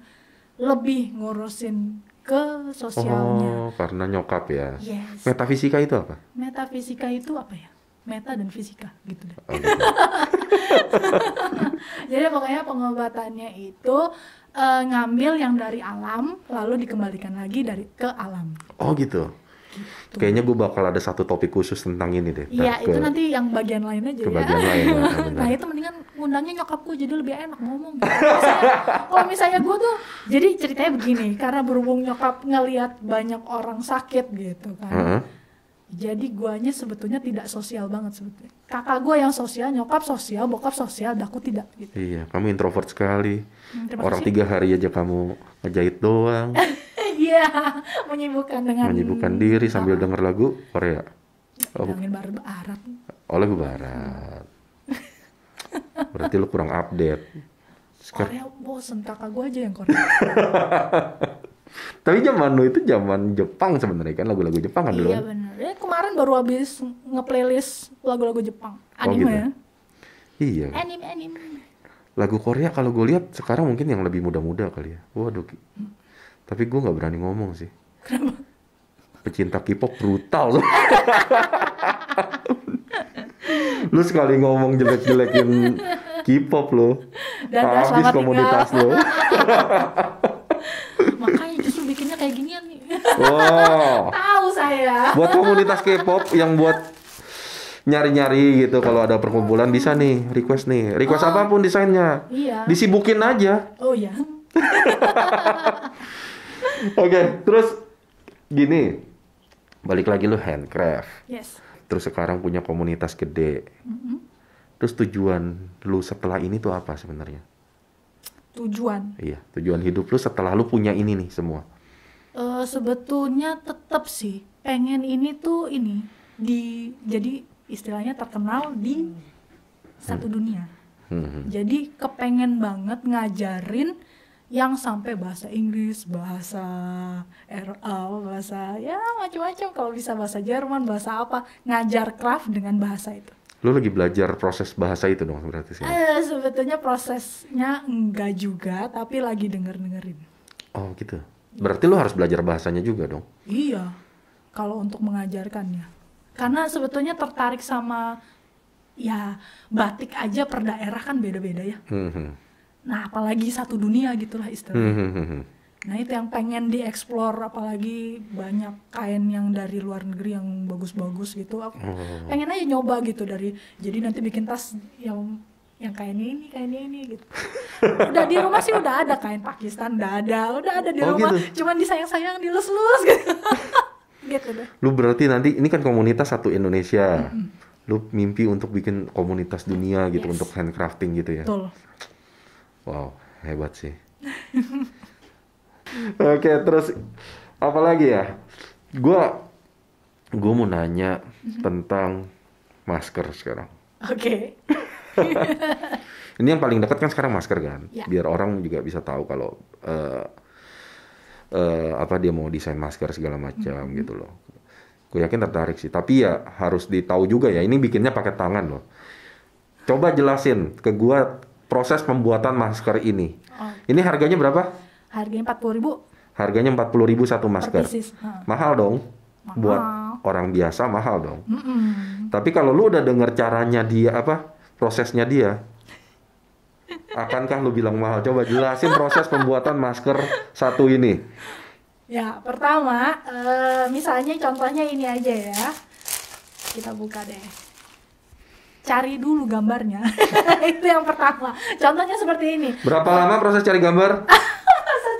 lebih ngurusin ke sosialnya. Oh, karena nyokap ya. Yes. Metafisika itu apa? Metafisika itu apa ya? Meta dan fisika gitu deh. Oh, gitu. Jadi pokoknya pengobatannya itu ngambil yang dari alam lalu dikembalikan lagi ke alam. Oh gitu. Kayaknya gue bakal ada satu topik khusus tentang ini deh. Iya, itu nanti yang bagian lain aja ke ya. bagian lain. Nah, itu mendingan ngundangnya nyokap gue jadi lebih enak ngomong. Kalau misalnya gue tuh, jadi ceritanya begini, karena berhubung nyokap ngelihat banyak orang sakit gitu kan. Jadi guanya sebetulnya tidak sosial banget sebetulnya. Kakak gue yang sosial, nyokap sosial, bokap sosial, aku tidak gitu. Iya, kamu introvert sekali. Terima Orang kasih. 3 hari aja kamu ngejahit doang. Iya, menyibukkan diri sambil denger lagu Korea. Ngomongin barat. Oh, lagu barat. Berarti lu kurang update. Korea bosen, kakak gue aja yang Korea. Tapi zaman lu itu zaman Jepang sebenarnya kan, lagu-lagu Jepang kan dulu. Iya benar. Ya, kemarin baru habis nge-playlist lagu-lagu Jepang. Anime gitu. ya. Iya. Anime. Lagu Korea kalau gue lihat sekarang mungkin yang lebih muda-muda kali ya. Waduh. Tapi gue nggak berani ngomong sih. Kenapa? Pecinta K-pop brutal. Lu sekali ngomong jelek-jelekin K-pop lo. Dadah, Habis selamat komunitas lo. Makanya justru bikinnya kayak ginian nih. Wow. Tahu saya. Buat komunitas K-pop yang buat nyari-nyari gitu, kalau ada perkumpulan bisa nih request apapun desainnya. Iya. Disibukin aja. Oh iya. Oke, terus gini, balik lagi lu handcraft. Yes. Terus sekarang punya komunitas gede. Terus tujuan lu setelah ini tuh apa sebenarnya? Tujuan. Iya, tujuan hidup lu setelah lu punya ini nih semua. Sebetulnya tetap sih pengen ini tuh jadi istilahnya terkenal di satu dunia. Jadi kepengen banget ngajarin yang sampai bahasa Inggris, bahasa ya macam-macam, kalau bisa bahasa Jerman, bahasa apa, ngajar craft dengan bahasa itu. Lu lagi belajar proses bahasa itu dong berarti sih? Sebetulnya prosesnya enggak juga, tapi lagi dengerin. Oh gitu. Berarti lu harus belajar bahasanya juga dong? Iya, kalau untuk mengajarkannya. Karena sebetulnya tertarik sama ya batik aja per daerah kan beda-beda ya. Nah apalagi satu dunia gitulah istilahnya. Nah itu yang pengen dieksplor, apalagi banyak kain yang dari luar negeri yang bagus-bagus gitu. Aku pengen aja nyoba gitu jadi nanti bikin tas yang kain ini gitu. Udah di rumah sih udah ada kain Pakistan, udah ada di rumah. Gitu? Cuman disayang-sayang, dilus-lus gitu. Gitu deh. Lu berarti nanti ini kan komunitas satu Indonesia. Lu mimpi untuk bikin komunitas dunia gitu untuk handcrafting gitu ya. Betul. Wow, hebat sih. Oke, terus apa lagi ya? Gua mau nanya tentang masker sekarang. Oke. Ini yang paling dekat kan sekarang masker kan, biar orang juga bisa tahu kalau apa dia mau desain masker segala macam gitu loh. Gue yakin tertarik sih, tapi ya harus ditahu juga ya, ini bikinnya pakai tangan loh. Coba jelasin ke gua proses pembuatan masker ini. Ini harganya berapa? Harganya 40.000. Harganya 40.000 satu masker. Mahal dong. Mahal. Buat orang biasa mahal dong. Tapi kalau lu udah denger caranya dia prosesnya dia, akankah lu bilang mahal? Coba jelasin proses pembuatan masker satu ini. Ya, pertama, misalnya contohnya ini aja ya. Kita buka deh. Cari dulu gambarnya. Itu yang pertama. Contohnya seperti ini. Berapa lama proses cari gambar?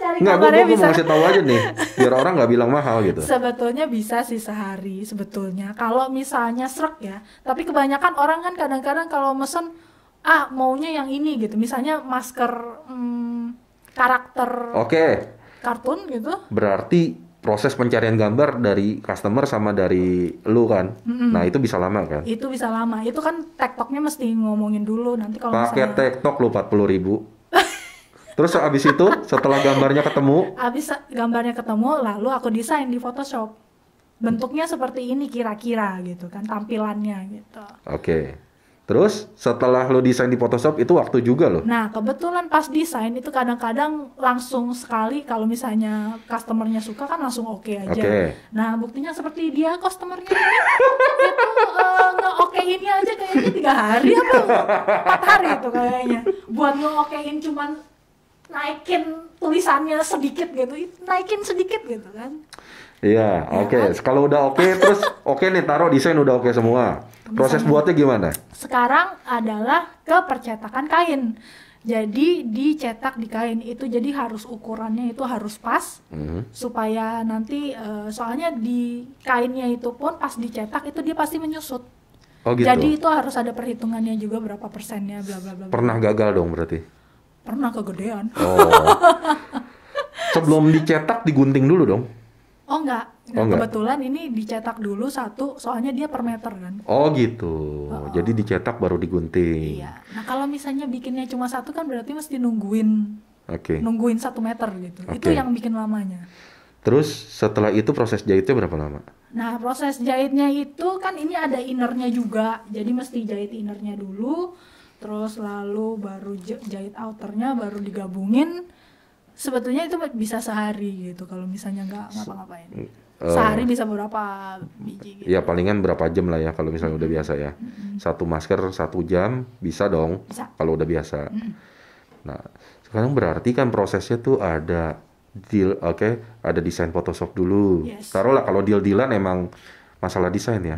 Nggak, gue mau kasih tahu aja nih, biar orang nggak bilang mahal gitu. Sebetulnya bisa sih sehari sebetulnya. Kalau misalnya srek ya. Tapi kebanyakan orang kan kadang-kadang kalau mesen, maunya yang ini gitu. Misalnya masker karakter kartun gitu. Berarti proses pencarian gambar dari customer sama dari lu kan. Nah itu bisa lama kan? Itu bisa lama. Itu kan tektoknya mesti ngomongin dulu nanti kalau pakai tektok lu 40.000. Terus abis itu setelah gambarnya ketemu? Abis gambarnya ketemu lalu aku desain di Photoshop. Bentuknya seperti ini kira-kira gitu kan tampilannya gitu. Oke. Terus setelah lo desain di Photoshop itu waktu juga lo? Nah kebetulan pas desain itu kadang-kadang langsung sekali kalau misalnya customernya suka kan langsung oke aja. Nah buktinya seperti dia customernya itu nge-okein aja kayaknya 3 hari apa 4 hari itu kayaknya. Buat nge-okein cuman naikin tulisannya sedikit gitu, naikin sedikit gitu kan. Iya, oke. Kalau udah oke, terus nih taruh desain udah oke semua. Proses buatnya gimana? Sekarang adalah ke percetakan kain. Jadi dicetak di kain itu jadi harus ukurannya itu harus pas supaya nanti soalnya di kainnya itu pun pas dicetak itu dia pasti menyusut. Oh gitu. Jadi itu harus ada perhitungannya juga berapa persennya bla bla bla. Pernah gagal dong berarti? Pernah kegedean. Sebelum dicetak digunting dulu dong? Oh enggak. Kebetulan ini dicetak dulu satu, soalnya dia per meter kan. Oh gitu. Jadi dicetak baru digunting. Iya. Nah kalau misalnya bikinnya cuma satu kan berarti mesti nungguin 1 meter gitu. Itu yang bikin lamanya. Terus setelah itu proses jahitnya berapa lama? Nah proses jahitnya itu kan ini ada innernya juga. Jadi mesti jahit innernya dulu. Terus lalu baru jahit outernya baru digabungin. Sebetulnya itu bisa sehari gitu kalau misalnya nggak ngapa-ngapain. Sehari bisa berapa biji gitu. Ya palingan berapa jam lah ya kalau misalnya udah biasa ya. Satu masker 1 jam bisa dong bisa. Kalau udah biasa. Nah sekarang berarti kan prosesnya tuh ada deal, ada desain Photoshop dulu. Taruhlah kalau deal-dealan emang masalah desain ya.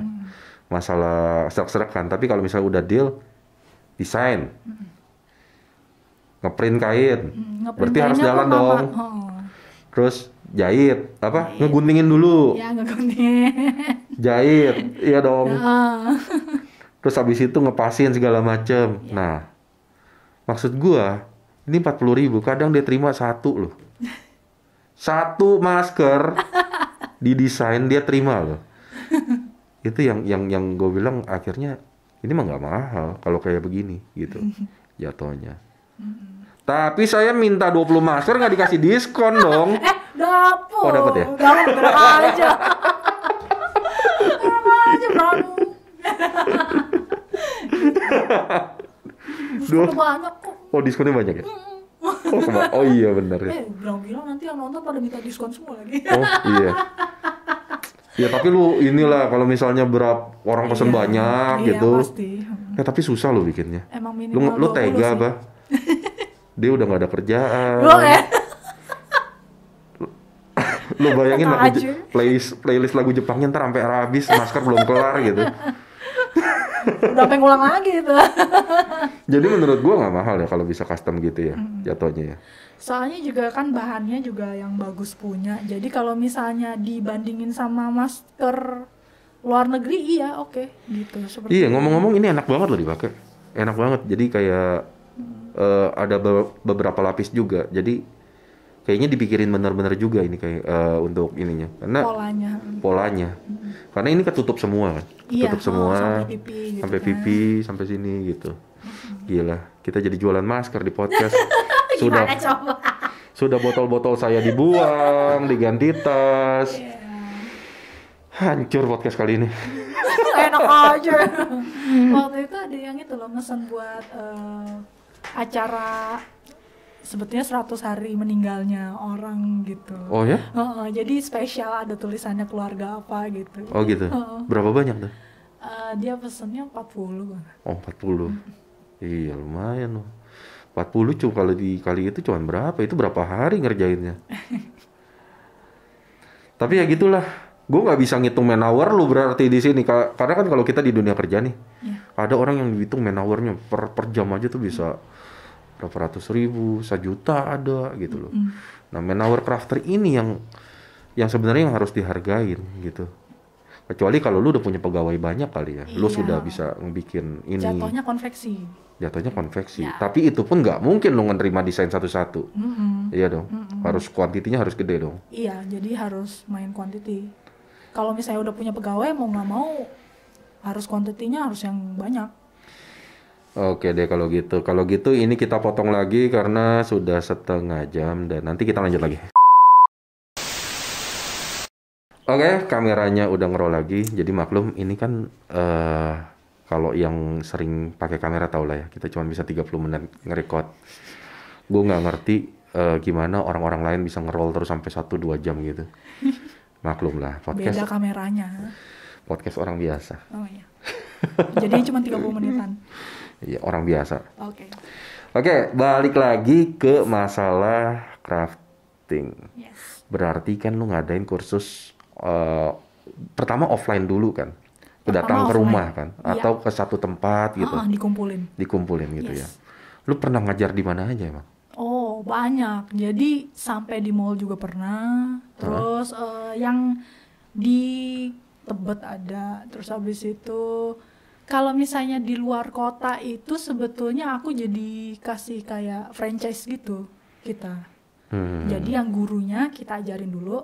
Masalah serak-serakan. Tapi kalau misalnya udah deal desain, ngeprint kain, berarti harus jalan dong. Terus jahit, ngeguntingin dulu. Ya ngeguntingin. Jahit, iya dong. Terus habis itu ngepasin segala macem. Nah, maksud gua ini 40.000, kadang dia terima 1 loh. 1 masker didesain dia terima loh. Itu yang gue bilang akhirnya ini mah nggak mahal kalau kayak begini gitu jatuhnya. Tapi saya minta 20 masker nggak dikasih diskon dong. Dapet. Oh dapet ya? Dapet aja. Diskonnya banyak kok. Oh diskonnya banyak ya? Oh iya benar ya. Bilang-bilang nanti yang nonton pada minta diskon semua lagi. Oh iya. Ya tapi lu inilah kalau misalnya orang pesen banyak gitu. Pasti. Ya tapi susah lo bikinnya. Emang minimal Lu 20 tega, sih. bah. Dia udah nggak ada kerjaan. Boleh. Lu bayangin Kata lagu aja. playlist lagu Jepangnya ntar sampai habis, masker belum kelar gitu. Udah pengen ulang lagi itu. Jadi menurut gua nggak mahal ya kalau bisa custom gitu ya, jatuhnya ya. Soalnya juga kan bahannya juga yang bagus punya. Jadi kalau misalnya dibandingin sama masker luar negeri, iya oke gitu. Seperti Iya, ngomong-ngomong ini enak banget loh dipakai. Enak banget. Jadi kayak ada beberapa lapis juga. Jadi kayaknya dipikirin benar-benar juga ini kayak untuk ininya. Karena polanya. Karena ini ketutup semua kan. Iya, Ketutup semua. sampai pipi gitu sampai kan. pipi, sampai sini gitu. Gila, kita jadi jualan masker di podcast. Gimana coba? Sudah botol-botol saya dibuang, diganti tas. Hancur podcast kali ini. Enak aja. Waktu itu ada yang itu loh, mesen buat acara sebetulnya 100 hari meninggalnya orang gitu. Oh ya? Jadi spesial, ada tulisannya keluarga apa gitu. Oh gitu. Berapa banyak tuh? Dia pesennya 40. Oh 40. Iya lumayan loh. 40 cuma kalau dikali itu cuma berapa? Itu berapa hari ngerjainnya? Tapi ya gitulah. Gue nggak bisa ngitung man hour lu berarti di sini. Karena kan kalau kita di dunia kerja nih, ada orang yang dihitung man hour-nya per jam aja tuh bisa berapa ratus ribu, 1 juta ada gitu loh. Nah man hour crafter ini yang sebenarnya yang harus dihargain gitu. Kecuali kalau lu udah punya pegawai banyak kali ya, lu sudah bisa ngebikin ini. Jatuhnya konveksi. Ya. Tapi itu pun nggak mungkin lu menerima desain satu-satu. Iya dong. Harus kuantitinya harus gede dong. Iya, jadi harus main quantity. Kalau misalnya udah punya pegawai, mau nggak mau harus kuantitinya harus yang banyak. Oke deh kalau gitu. Kalau gitu ini kita potong lagi karena sudah 1/2 jam dan nanti kita lanjut lagi. Oke, kameranya udah nge-roll lagi. Jadi maklum ini kan kalau yang sering pakai kamera tau lah ya, kita cuma bisa 30 menit nge-record. Gue nggak ngerti gimana orang-orang lain bisa nge-roll terus sampai 1-2 jam gitu. Maklum lah, podcast. Beda kameranya. Podcast orang biasa. Oh iya. Jadi cuma 30 menitan. Iya, orang biasa. Oke, balik lagi ke masalah crafting. Yes. Berarti kan lu ngadain kursus pertama offline dulu kan? Datang ke rumah kan? Atau ke satu tempat gitu? Dikumpulin gitu ya. Lu pernah ngajar di mana aja emang? Oh, banyak. Jadi sampai di mall juga pernah. Terus yang di Tebet ada. Terus habis itu kalau misalnya di luar kota itu sebetulnya aku jadi kasih kayak franchise gitu kita. Jadi yang gurunya kita ajarin dulu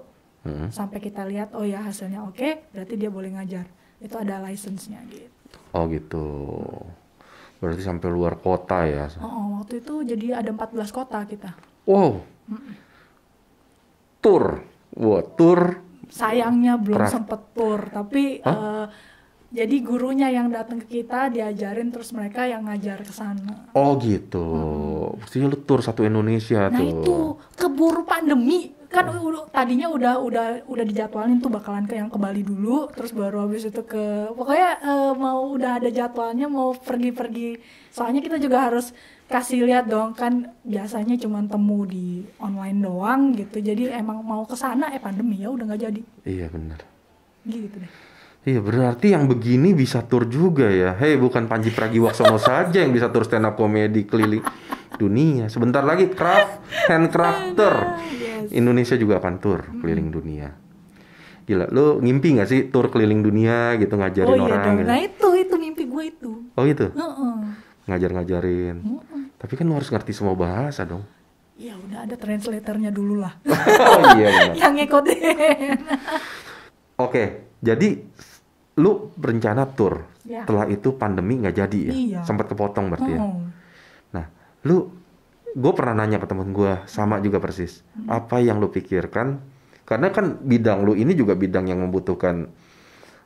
sampai kita lihat oh ya hasilnya oke, berarti dia boleh ngajar. Itu ada license-nya gitu. Oh gitu. Berarti sampai luar kota ya? Waktu itu jadi ada 14 kota kita. Wow. Tour. Sayangnya belum sempet tour, tapi jadi gurunya yang datang ke kita diajarin terus mereka yang ngajar ke sana. Oh gitu. Maksudnya lu tour satu Indonesia tuh. Nah itu keburu pandemi kan tadinya udah dijadwalin tuh bakalan ke yang ke Bali dulu, terus baru habis itu ke pokoknya mau udah ada jadwalnya mau pergi-pergi. Soalnya kita juga harus kasih lihat dong kan biasanya cuma temu di online doang gitu. Jadi emang mau ke sana pandemi ya udah nggak jadi. Iya benar. Gitu deh. Iya berarti yang begini bisa tur juga ya. Hei bukan Panji Pragiwaksono saja yang bisa tur stand up comedy keliling dunia. Sebentar lagi handcrafter Indonesia juga akan tur keliling dunia. Gila, lu ngimpi gak sih tur keliling dunia gitu ngajarin orang? Dong. Gitu? Nah itu mimpi gue itu. Oh itu? Ngajarin. Tapi kan lu harus ngerti semua bahasa dong. Ya udah ada translatornya dulu lah. Oh iya benar. Yang ngikutin. Oke, jadi lu berencana tur. Ya. Setelah itu pandemi nggak jadi ya? Iya. Sempat kepotong berarti ya? Nah, gue pernah nanya ke temen gue, sama juga persis. Apa yang lu pikirkan? Karena kan bidang lu ini juga bidang yang membutuhkan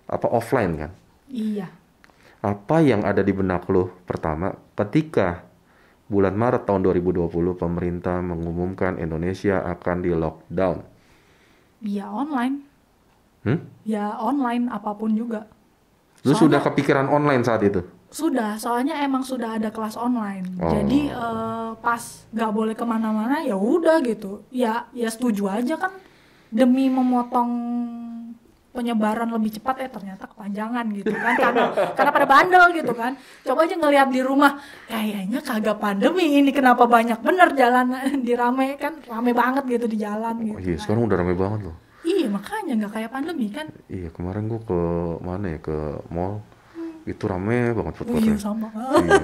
offline kan? Iya. Apa yang ada di benak lu pertama ketika bulan Maret tahun 2020 pemerintah mengumumkan Indonesia akan di lockdown? Ya online. Ya online apapun juga. Lu sudah kepikiran online saat itu? Sudah, soalnya emang sudah ada kelas online. Oh. Jadi pas nggak boleh kemana-mana, ya udah gitu. Ya setuju aja kan, demi memotong penyebaran lebih cepat, ternyata kepanjangan gitu kan, karena pada bandel gitu kan. Coba aja ngelihat di rumah, kayaknya kagak pandemi ini, kenapa banyak bener jalan dirame kan, rame banget gitu di jalan gitu. Iya, sekarang udah rame banget loh. Iya, makanya nggak kayak pandemi kan. Iya, kemarin gua ke mana ya, ke mall. Itu rame banget food Oh iya, court-nya. sama. Iya.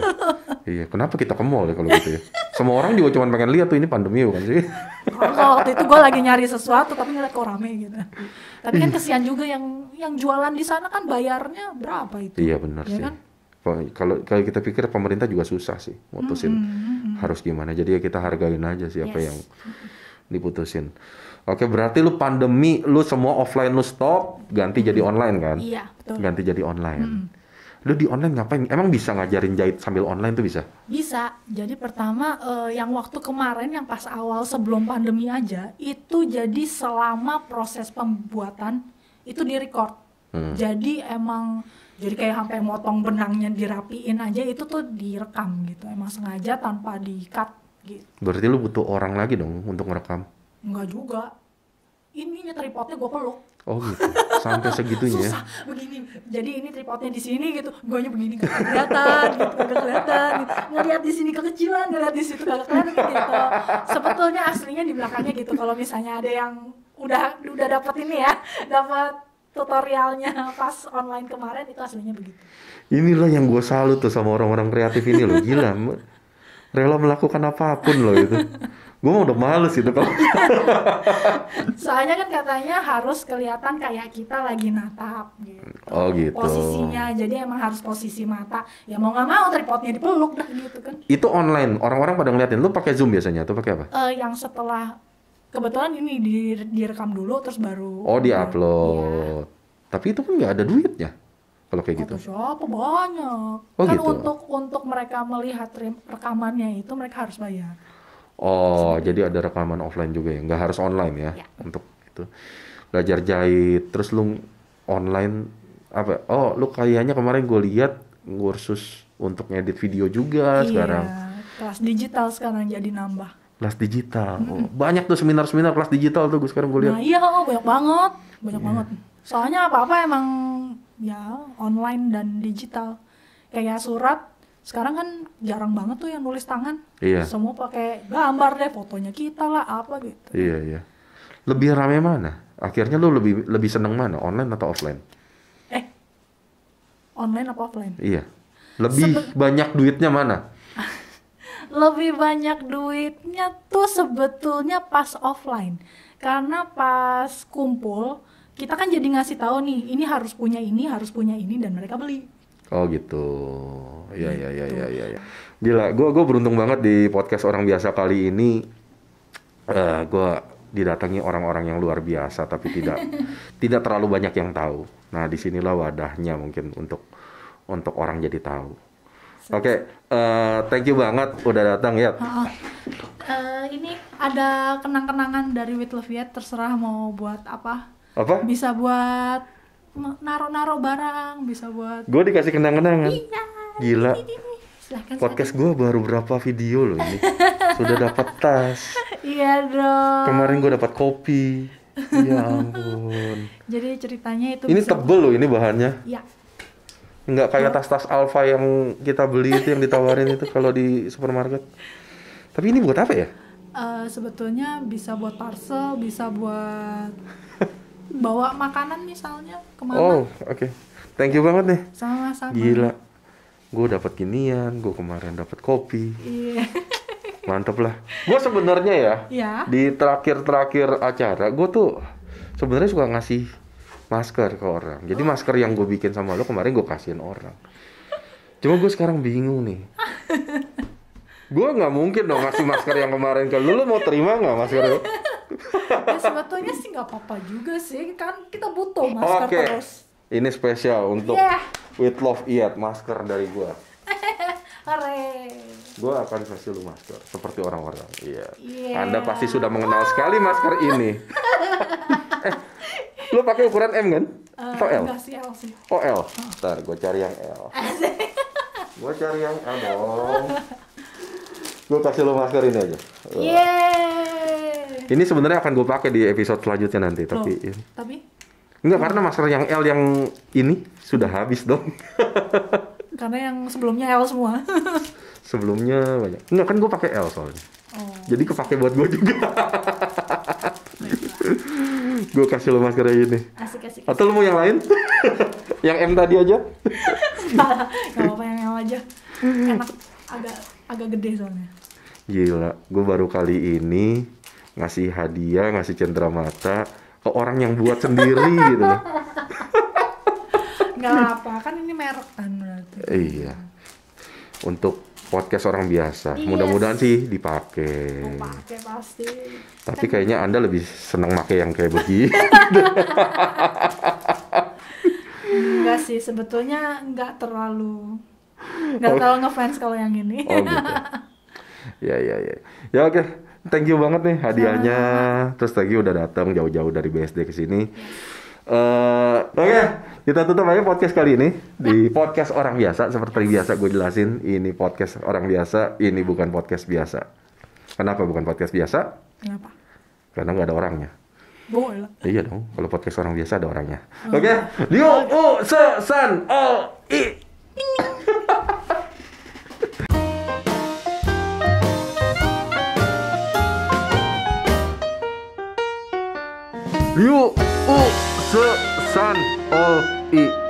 Iya, kenapa kita ke mall ya kalau gitu ya? Semua orang juga cuma pengen lihat tuh, ini pandemi bukan sih? Kalau waktu itu gue lagi nyari sesuatu tapi ngeliat kok rame gitu. Tapi kan kesian juga yang jualan di sana kan bayarnya berapa itu? Iya benar Ya sih. kan? Kalau kita pikir pemerintah juga susah sih mutusin harus gimana. Jadi ya kita hargain aja siapa yang diputusin. Oke, berarti lu pandemi, lu semua offline lu stop, ganti jadi online kan? Iya, betul. Ganti jadi online. Lu di online ngapain? Emang bisa ngajarin jahit sambil online tuh bisa? Bisa. Jadi pertama yang waktu kemarin yang pas awal sebelum pandemi aja itu jadi selama proses pembuatan itu direcord. Jadi emang jadi kayak sampai motong benangnya dirapiin aja itu tuh direkam gitu. Emang sengaja tanpa di-cut gitu. Berarti lu butuh orang lagi dong untuk ngerekam? Enggak juga. Ininya tripodnya gue peluk. Oh gitu, sampai segitunya ya? Susah begini. Jadi ini tripodnya di sini gitu, guanya begini kagak kelihatan, gitu, kagak kelihatan. Gitu. Ngeliat di sini kekecilan, ngeliat di situ kagak kelihatan gitu. Sebetulnya aslinya di belakangnya gitu. Kalau misalnya ada yang udah dapat ini ya, dapat tutorialnya pas online kemarin itu aslinya begitu. Inilah yang gue salut tuh sama orang-orang kreatif ini loh, gila. Rela melakukan apapun loh itu. Gue mau udah males gitu kalau. Soalnya kan katanya harus kelihatan kayak kita lagi natap gitu. Oh gitu. Posisinya, jadi emang harus posisi mata. Ya mau nggak mau tripodnya dipeluk dah gitu kan. Itu online, orang-orang pada ngeliatin. Lu pakai Zoom biasanya atau pakai apa? Yang setelah kebetulan ini direkam dulu terus baru. Oh Iya. di-upload. Tapi itu kan nggak ada duitnya kalau kayak gitu. Siapa banyak. Oh, kan gitu. untuk mereka melihat rekamannya itu mereka harus bayar. Oh, jadi ada rekaman offline juga ya? Nggak harus online ya? Ya. Untuk itu. Belajar jahit, terus lu online apa? Oh, lu kayaknya kemarin gue lihat kursus untuk ngedit video juga sekarang. Kelas digital sekarang jadi nambah. Kelas digital. Oh, banyak tuh seminar-seminar kelas digital tuh gue sekarang gue lihat. Nah iya, banyak banget. Banyak banget. Soalnya apa-apa emang ya online dan digital. Kayak surat, sekarang kan jarang banget tuh yang nulis tangan. Iya. Semua pakai gambar deh, fotonya kita lah, apa gitu. Iya, iya. Lebih rame mana? Akhirnya lu lebih seneng mana? Online atau offline? Online apa offline? Iya. Lebih banyak duitnya mana? Lebih banyak duitnya tuh sebetulnya pas offline. Karena pas kumpul, kita kan jadi ngasih tahu nih, ini harus punya ini, dan mereka beli. Oh gitu. Iya, iya, iya, iya, iya. Gila, gue beruntung banget di podcast orang biasa kali ini. Gue didatangi orang-orang yang luar biasa, tapi tidak terlalu banyak yang tahu. Nah, disinilah wadahnya mungkin untuk orang jadi tahu. Oke, thank you banget udah datang ya. Ini ada kenang-kenangan dari With Love Yet, terserah mau buat apa. Apa? Bisa buat naro-naro barang, bisa buat. Gue dikasih kenang-kenangan. Iya. Gila. Ini. Silahkan. Podcast gue baru berapa video loh ini. Sudah dapat tas. Iya dong. Kemarin gue dapat kopi. Ya ampun. Jadi ceritanya itu. Ini tebel loh ini bahannya. Iya. Nggak kayak tas-tas Alfa yang kita beli itu yang ditawarin itu kalau di supermarket. Tapi ini buat apa ya? Sebetulnya bisa buat parcel, bisa buat bawa makanan misalnya kemana. Oh, oke. Thank you banget nih. Sama-sama. Gila. Gue dapat ginian, gue kemarin dapat kopi. Iya. Mantep lah. Gue sebenarnya ya, Ya. di terakhir acara, gue tuh sebenarnya suka ngasih masker ke orang. Jadi masker yang gue bikin sama lo kemarin gue kasihin orang. Cuma gue sekarang bingung nih. Gue nggak mungkin dong ngasih masker yang kemarin ke lo mau terima nggak masker lo? Ya, sebetulnya sih nggak apa-apa juga sih, kan kita butuh masker Oke. terus. Ini spesial untuk With Love Yet, masker dari gue. Hore. Gue akan kasih lu masker seperti orang-orang. Iya. Yeah. Anda pasti sudah mengenal sekali masker ini. Lu pakai ukuran M kan? Atau L? Enggak sih, L sih. Oh L. Ntar gue cari yang L. Gua cari yang A dong. Gua kasih lo masker ini aja. Yeay. Ini sebenarnya akan gue pakai di episode selanjutnya nanti, Loh, tapi enggak, karena masker yang L yang ini sudah habis dong. Karena yang sebelumnya L semua. Sebelumnya banyak. Enggak, kan gue pakai L soalnya. Oh. Jadi kepake buat gue juga. Gue kasih lo masker ini. Asik. Atau lo mau yang lain? Yang M tadi aja? Gak apa-apa yang L aja. Enak, agak gede soalnya. Gila, gue baru kali ini ngasih hadiah, ngasih cenderamata ke orang yang buat sendiri gitu loh. Gak apa, kan ini merek kan berarti. Iya. Untuk podcast orang biasa. Yes. Mudah-mudahan sih dipakai. Mau pakai pasti. Tapi kayaknya Anda lebih senang pakai yang kayak begini. Enggak sih, sebetulnya nggak terlalu ngefans kalau yang ini. Oh gitu. Ya. Ya oke. Thank you banget nih hadiahnya. Terus lagi udah datang jauh-jauh dari BSD ke sini. Oke, kita tutup aja podcast kali ini di podcast orang biasa. Seperti biasa gue jelasin, ini podcast orang biasa, ini bukan podcast biasa. Kenapa bukan podcast biasa? Kenapa? Karena nggak ada orangnya. Boleh. Iya dong, kalau podcast orang biasa ada orangnya. Oke, Liu U Se San O I. Liu U Se San O I.